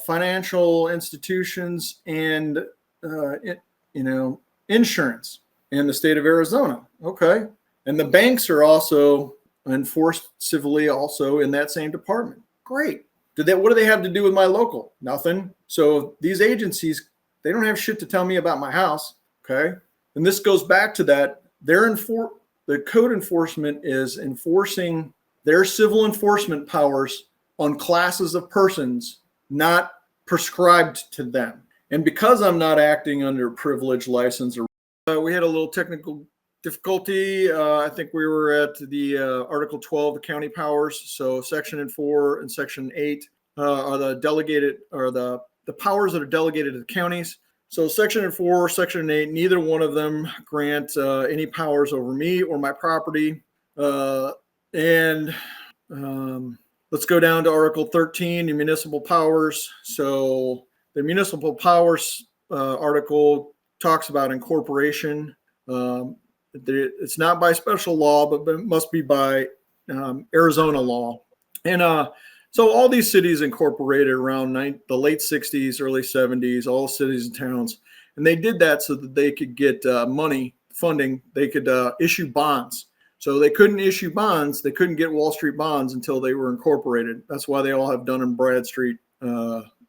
B: Financial Institutions and insurance in the state of Arizona. Okay. And the banks are also enforced civilly also in that same department. Great. What do they have to do with my local? Nothing. So these agencies, they don't have shit to tell me about my house. Okay. And this goes back to that. The code enforcement is enforcing their civil enforcement powers on classes of persons not prescribed to them. And because I'm not acting under privilege, license, or we had a little technical difficulty. I think we were at the Article 12, the county powers. So Section 4 and Section 8 are the delegated, or the powers that are delegated to the counties. So Section 4, Section 8, neither one of them grant any powers over me or my property. Let's go down to Article 13, the municipal powers. So the municipal powers article talks about incorporation. It's not by special law, but it must be by Arizona law. And so all these cities incorporated around the late 60s, early 70s, all cities and towns. And they did that so that they could get money, funding. They could issue bonds. So they couldn't issue bonds. They couldn't get Wall Street bonds until they were incorporated. That's why they all have Dun & Bradstreet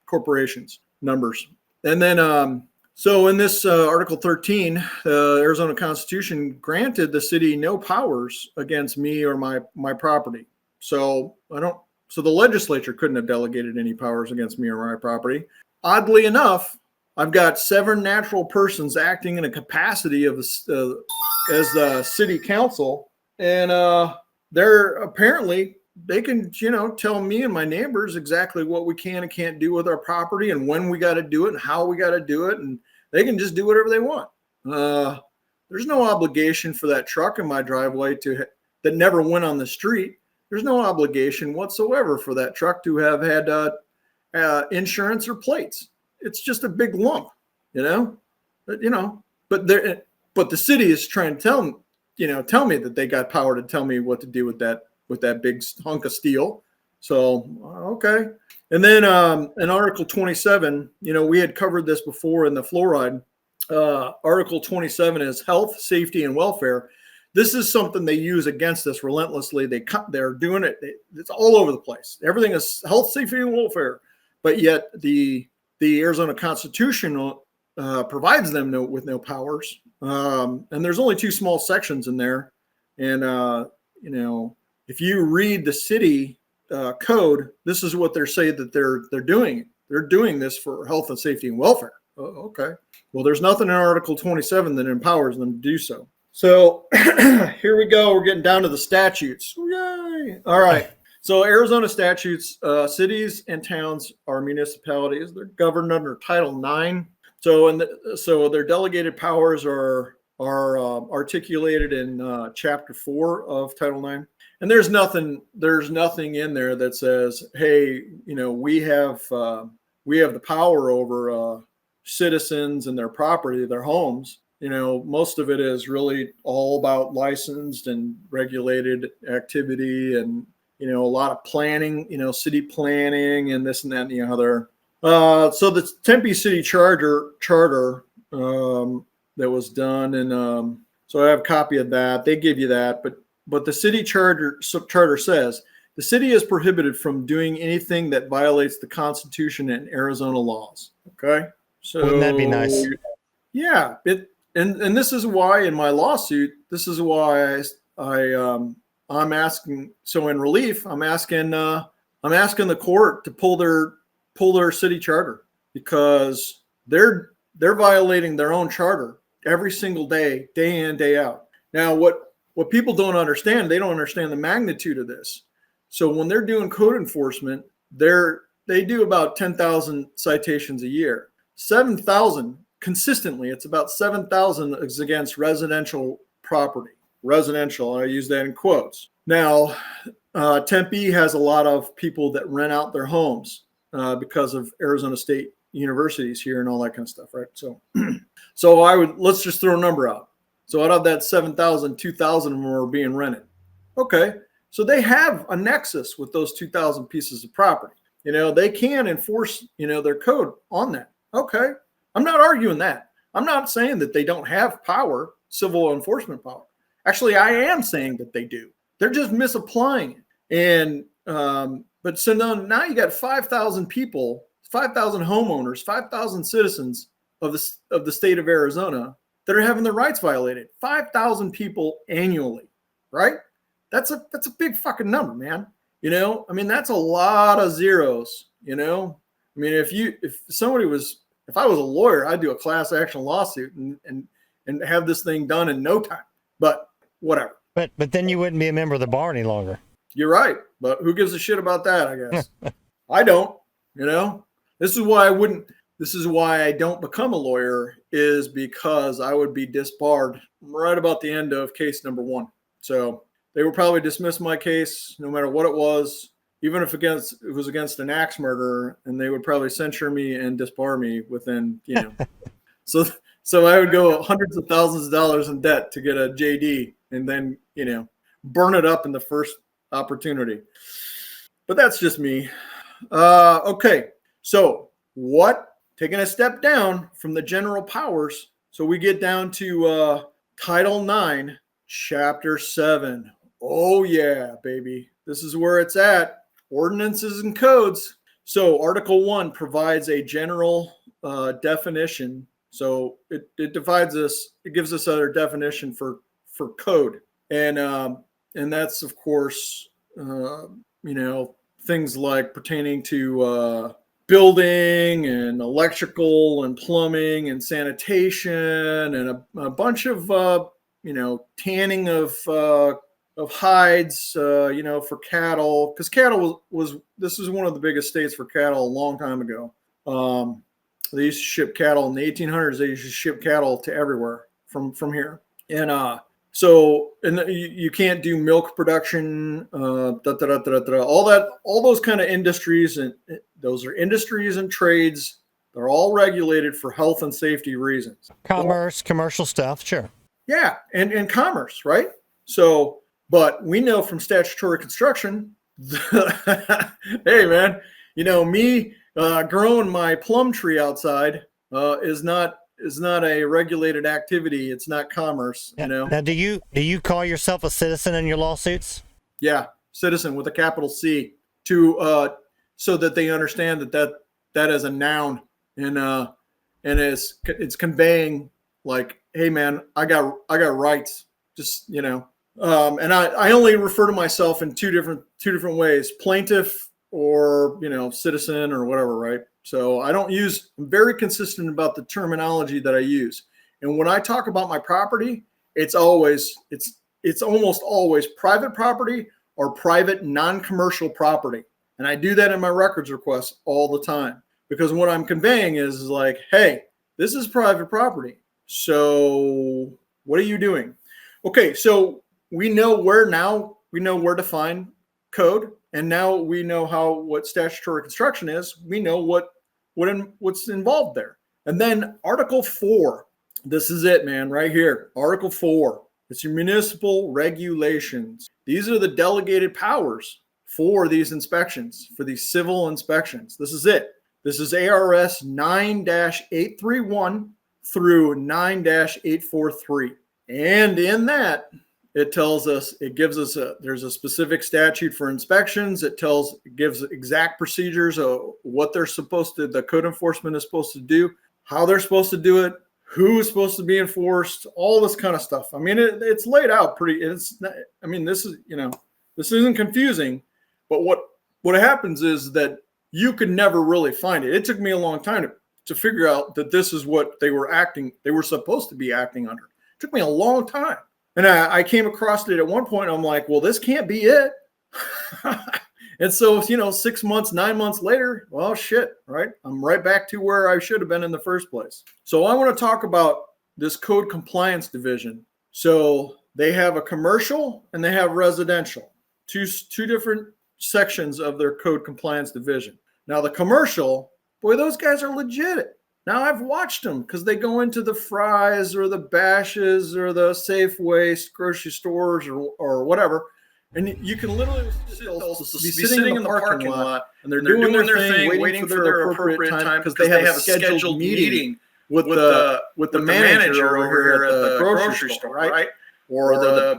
B: corporations numbers. And then so in this Article 13, the Arizona Constitution granted the city no powers against me or my property. So the legislature couldn't have delegated any powers against me or my property. Oddly enough, I've got 7 natural persons acting in a capacity of as the city council, and they're apparently they can tell me and my neighbors exactly what we can and can't do with our property and when we got to do it and how we got to do it, and they can just do whatever they want. There's no obligation for that truck in my driveway that never went on the street. There's no obligation whatsoever for that truck to have had insurance or plates. It's just a big lump, But the city is trying to tell me that they got power to tell me what to do with that big hunk of steel. So okay. And then in Article 27, we had covered this before in the fluoride. Article 27 is health, safety, and welfare. This is something they use against us relentlessly. They're doing it. It's all over the place. Everything is health, safety, and welfare. But yet the Arizona Constitution provides them with no powers. And there's only two small sections in there. And, if you read the city code, this is what they're saying that they're doing. They're doing this for health and safety and welfare. Oh, okay. Well, there's nothing in Article 27 that empowers them to do so. So here we go. We're getting down to the statutes. Yay. All right. So Arizona statutes, cities and towns are municipalities. They're governed under Title IX. So their delegated powers are articulated in Chapter 4 of Title IX. And there's nothing in there that says, hey, we have the power over citizens and their property, their homes. Most of it is really all about licensed and regulated activity, and a lot of planning, city planning and this and that and the other. So the Tempe City Charter that was done, and so I have a copy of that. They give you that, but the city charter says the city is prohibited from doing anything that violates the Constitution and Arizona laws. Okay, so
A: wouldn't that be nice?
B: Yeah, and this is why in my lawsuit, this is why I'm asking. So in relief, I'm asking the court to pull their city charter, because they're violating their own charter every single day in, day out. Now, what people don't understand, they don't understand the magnitude of this. So when they're doing code enforcement, they do about 10,000 citations a year. 7,000 consistently, it's about 7,000 is against residential property. Residential, I use that in quotes. Now, Tempe has a lot of people that rent out their homes because of Arizona State universities here and all that kind of stuff, right? So let's just throw a number out. So out of that 7,000, 2,000 of them are being rented. Okay, so they have a nexus with those 2,000 pieces of property. They can enforce, their code on that. Okay, I'm not arguing that. I'm not saying that they don't have power, civil enforcement power. Actually, I am saying that they do. They're just misapplying it. And but so now you got 5,000 people, 5,000 homeowners, 5,000 citizens of the state of Arizona that are having their rights violated. 5,000 people annually, right? That's a big fucking number, man. That's a lot of zeros. If I was a lawyer, I'd do a class action lawsuit and have this thing done in no time. But whatever.
A: But then you wouldn't be a member of the bar any longer.
B: You're right. But who gives a shit about that, I guess? I don't. This is why I don't become a lawyer, is because I would be disbarred right about the end of case number 1. So they would probably dismiss my case no matter what it was, even if it was against an axe murderer, and they would probably censure me and disbar me within, So I would go hundreds of thousands of dollars in debt to get a JD, and then, burn it up in the first opportunity. But that's just me. Okay. So taking a step down from the general powers. So we get down to Title IX, Chapter 7. Oh, yeah, baby. This is where it's at. Ordinances and codes. So Article 1 provides a general definition. So it divides us. It gives us other definition for code. And that's, of course, things like pertaining to building and electrical and plumbing and sanitation and a bunch of tanning of hides for cattle, because cattle this is one of the biggest states for cattle a long time ago. They used to ship cattle in the 1800s. They used to ship cattle to everywhere from here, and you can't do milk production, all those kind of industries, and those are industries and trades. They're all regulated for health and safety reasons.
A: Commerce, commercial stuff, sure.
B: Yeah, and commerce, right? So, but we know from statutory construction, hey man, me growing my plum tree outside is not a regulated activity. It's not commerce.
A: Now, do you call yourself a citizen in your lawsuits?
B: Yeah, citizen with a capital C, to so that they understand that is a noun. And and it's conveying like, hey man, I got rights. Just, you know, and I only refer to myself in two different ways: plaintiff or, you know, citizen or whatever, right? So I'm very consistent about the terminology that I use. And when I talk about my property, it's almost always private property or private non-commercial property. And I do that in my records requests all the time, because what I'm conveying is like, hey, this is private property. So what are you doing? Okay, so we know where to find code, and now we know what statutory construction is. We know what's involved there. And then Article 4, this is it, man, right here. Article 4, it's your municipal regulations. These are the delegated powers for these inspections, for these civil inspections. This is it. This is ARS 9-831 through 9-843. And in that, there's a specific statute for inspections. It gives exact procedures of what the code enforcement is supposed to do, how they're supposed to do it, who is supposed to be enforced, all this kind of stuff. I mean, it's laid out this isn't confusing, but what happens is that you could never really find it. It took me a long time to figure out that this is what they were supposed to be acting under. It took me a long time. And I came across it at one point. I'm like, well, this can't be it. And so, 6 months, 9 months later, well, shit, right? I'm right back to where I should have been in the first place. So I want to talk about this code compliance division. So they have a commercial and they have residential, two different sections of their code compliance division. Now the commercial, boy, those guys are legit. Now I've watched them because they go into the Fry's or the Bashes or the Safeway grocery stores or whatever. And you can literally be sitting in the parking lot, and they're doing their thing, waiting for their appropriate time, because they have a scheduled meeting with the manager over here at the grocery store, right? Or the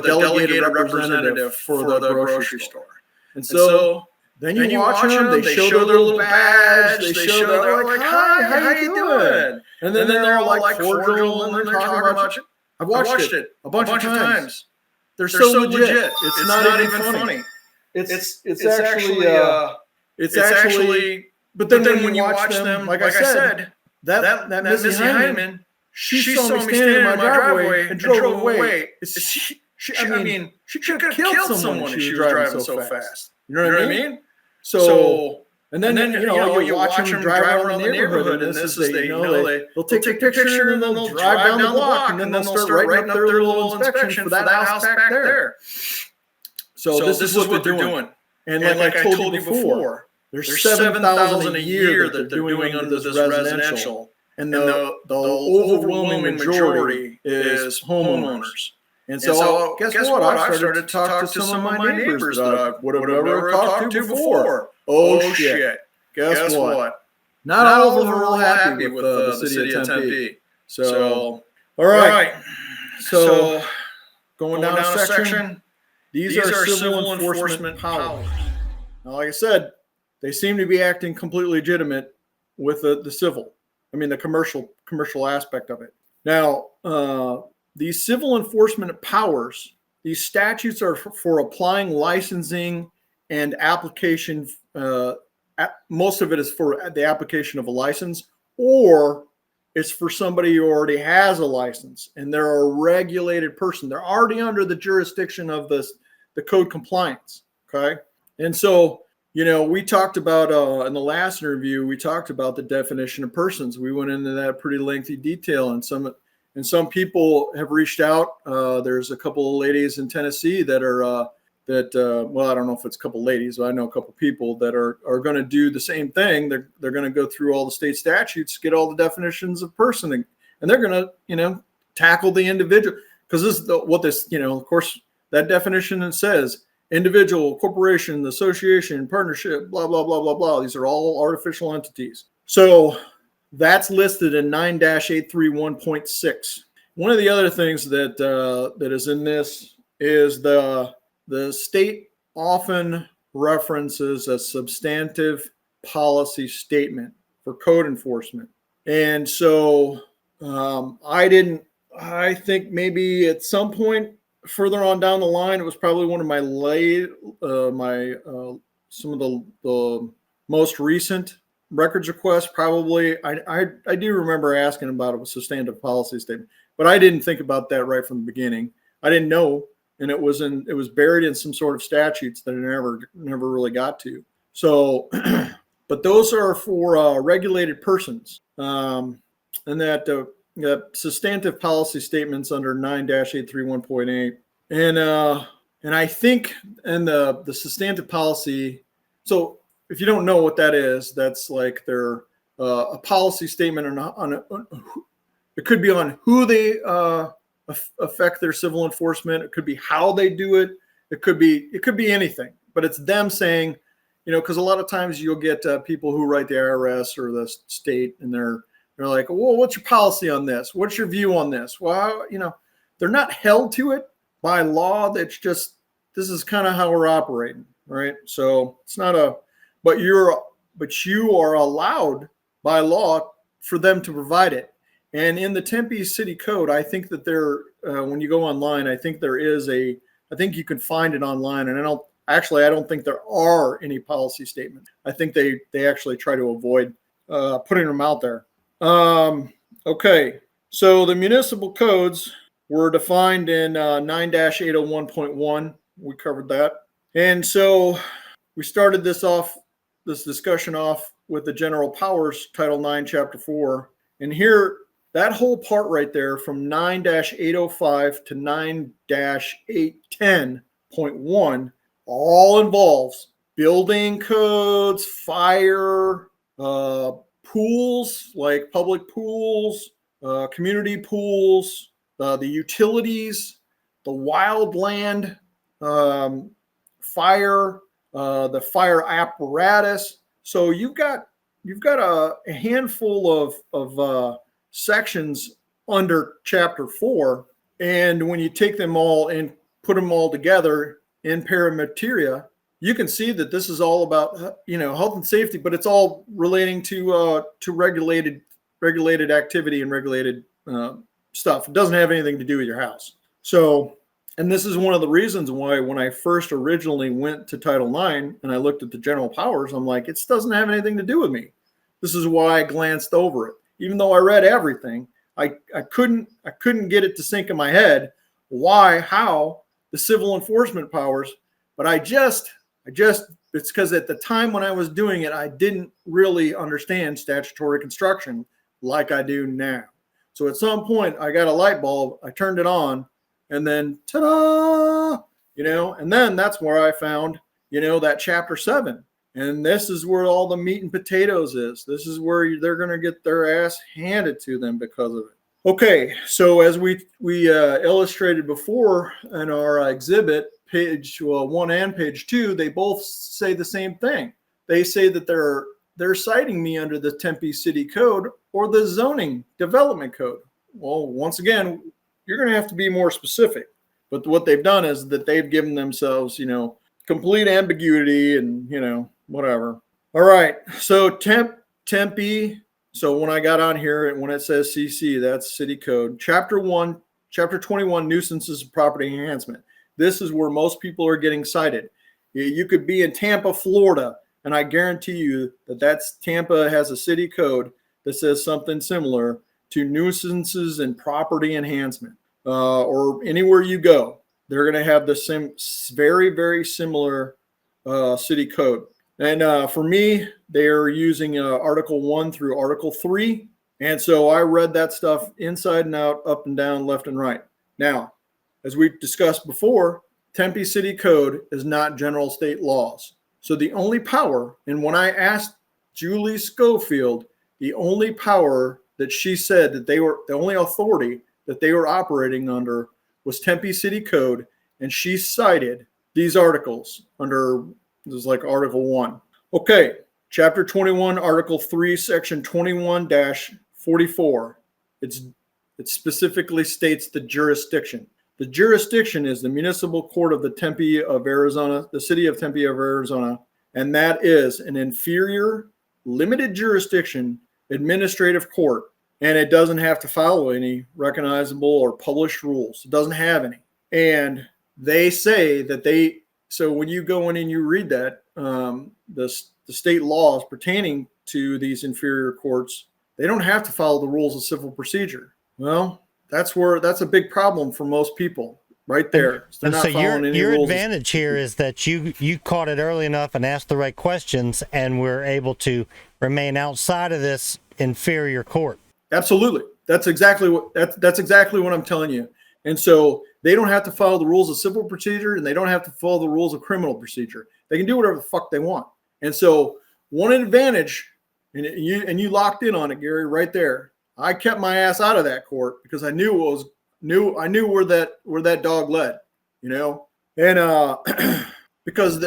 B: delegated representative for the grocery store. And so then you watch them, they show their little badge, they're like, hi, how you doing? And then they're all like cordial, and they're talking about you. I've watched it a bunch of times. They're so legit. It's not even funny. It's actually. But then when you watch them, like I said, that Missy Hyman, she saw me standing in my driveway and drove away. She could have killed someone if she was driving so fast. You know what I mean? So. And then you watch them drive around the neighborhood, and they'll take a picture, and then they'll drive down the block, and then they'll start writing up their little inspection for that house back there. So this is what they're doing. And like I told you before, there's 7,000 a year that they're doing under this residential, and the overwhelming majority is homeowners. And so guess what? I started to talk to some of my neighbors that I would have never talked to before. Oh shit! Guess what? Not all of them are real happy with the city of Tempe. So all right. So going down a section. These are civil enforcement powers. Now, like I said, they seem to be acting completely legitimate with the civil. I mean, the commercial aspect of it. Now, these civil enforcement powers, these statutes are for applying licensing and application. Most of it is for the application of a license, or it's for somebody who already has a license and they're a regulated person. They're already under the jurisdiction of the code compliance. Okay. And so, we talked about in the last interview, we talked about the definition of persons. We went into that pretty lengthy detail, and some people have reached out. There's a couple of ladies in Tennessee that are well, I don't know if it's a couple ladies, but I know a couple people that are going to do the same thing. They're going to go through all the state statutes, get all the definitions of person, and they're going to, tackle the individual, because this is of course, that definition says individual, corporation, association, partnership, blah, blah, blah, blah, blah. These are all artificial entities. So that's listed in 9-831.6. One of the other things that is in this is the state often references a substantive policy statement for code enforcement. And so I think maybe at some point further on down the line, it was probably one of my some of the most recent records requests. Probably, I do remember asking about a substantive policy statement, but I didn't think about that right from the beginning. I didn't know, and it was buried in some sort of statutes that I never really got to. So, but those are for regulated persons, and that substantive policy statements under 9-831.8, and I think the substantive policy. So if you don't know what that is, that's like their a policy statement it could be on who they affect their civil enforcement. It could be how they do it. It could be anything, but it's them saying, because a lot of times you'll get people who write the IRS or the state, and they're like, well, what's your policy on this? What's your view on this? Well, they're not held to it by law. That's just, this is kind of how we're operating, right? So it's not but you are allowed by law for them to provide it. And in the Tempe City Code, I think that when you go online, I think you can find it online. And I don't think there are any policy statements. I think they actually try to avoid putting them out there. Okay, so the municipal codes were defined in 9-801.1. We covered that. And so we started this discussion off with the general powers, Title 9, Chapter 4. And here, that whole part right there from 9-805 to 9-810.1 all involves building codes, fire, pools, like public pools, community pools, the utilities, the wildland, fire, the fire apparatus. So you've got a handful of sections under Chapter 4, and when you take them all and put them all together in paramateria, you can see that this is all about health and safety, but it's all relating to regulated activity and regulated stuff. It doesn't have anything to do with your house. So, and this is one of the reasons why when I first originally went to Title IX and I looked at the general powers, I'm like, it doesn't have anything to do with me. This is why I glanced over it, even though I read everything. I couldn't get it to sink in my head how the civil enforcement powers, but it's because at the time when I was doing it, I didn't really understand statutory construction like I do now. So at some point I got a light bulb, I turned it on, and then ta-da, and then that's where I found, that Chapter 7. And this is where all the meat and potatoes is. This is where they're going to get their ass handed to them because of it. Okay, so as we illustrated before in our exhibit, page 1 and page 2, they both say the same thing. They say that they're citing me under the Tempe City Code or the Zoning Development Code. Well, once again, you're going to have to be more specific. But what they've done is that they've given themselves, complete ambiguity and, whatever. All right, so Tempe. So when I got on here, and when it says CC, that's City Code. Chapter 21, Nuisances and Property Enhancement. This is where most people are getting cited. You could be in Tampa, Florida, and I guarantee you that Tampa has a city code that says something similar to nuisances and property enhancement. Or anywhere you go, they're going to have the same, very, very similar city code. And for me, they're using Article 1 through Article 3. And so I read that stuff inside and out, up and down, left and right. Now, as we discussed before, Tempe City Code is not general state laws. So the only power, and when I asked Julie Schofield, the only power that she said that the only authority that they were operating under was Tempe City Code, and she cited these articles under, this is like Article 1. Okay, Chapter 21, Article 3, Section 21-44. It specifically states the jurisdiction. The jurisdiction is the Municipal Court of the Tempe of Arizona, the City of Tempe of Arizona, and that is an inferior, limited jurisdiction administrative court, and it doesn't have to follow any recognizable or published rules. It doesn't have any. And they say that so when you go in and you read that, the state laws pertaining to these inferior courts, they don't have to follow the rules of civil procedure. Well, that's a big problem for most people right there.
A: And so your advantage here is that you caught it early enough and asked the right questions, and we're able to remain outside of this inferior court.
B: Absolutely. That's exactly what I'm telling you. And so they don't have to follow the rules of civil procedure, and they don't have to follow the rules of criminal procedure. They can do whatever the fuck they want. And so one advantage, and you locked in on it, Gary, right there. I kept my ass out of that court because I knew where that dog led, and because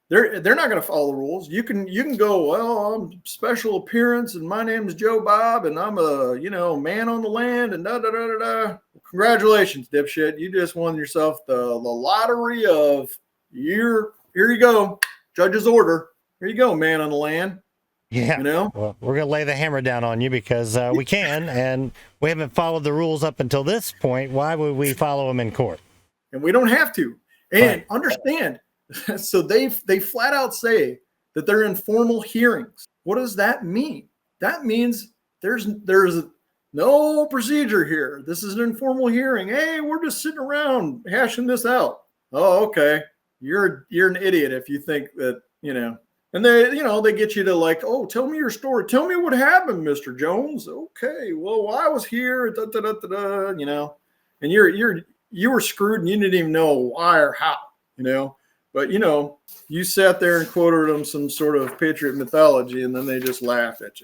B: they're not going to follow the rules. You can go, well, I'm special appearance and my name is Joe Bob and I'm a man on the land and da da da da da. Congratulations, dipshit! You just won yourself the lottery of year. Here you go, judge's order. Here you go, man on the land.
A: Yeah. Well, we're going to lay the hammer down on you because we can, and we haven't followed the rules up until this point. Why would we follow them in court?
B: And we don't have to. And Understand. So they flat out say that they're informal hearings. What does that mean? That means there's no procedure here. This is an informal hearing. Hey, we're just sitting around hashing this out. Oh, okay. You're an idiot if you think that, And they get you to oh, tell me your story. Tell me what happened, Mr. Jones. Okay, well, I was here, da, da, da, da, da, and you were screwed and you didn't even know why or how, But you sat there and quoted them some sort of patriot mythology, and then they just laughed at you.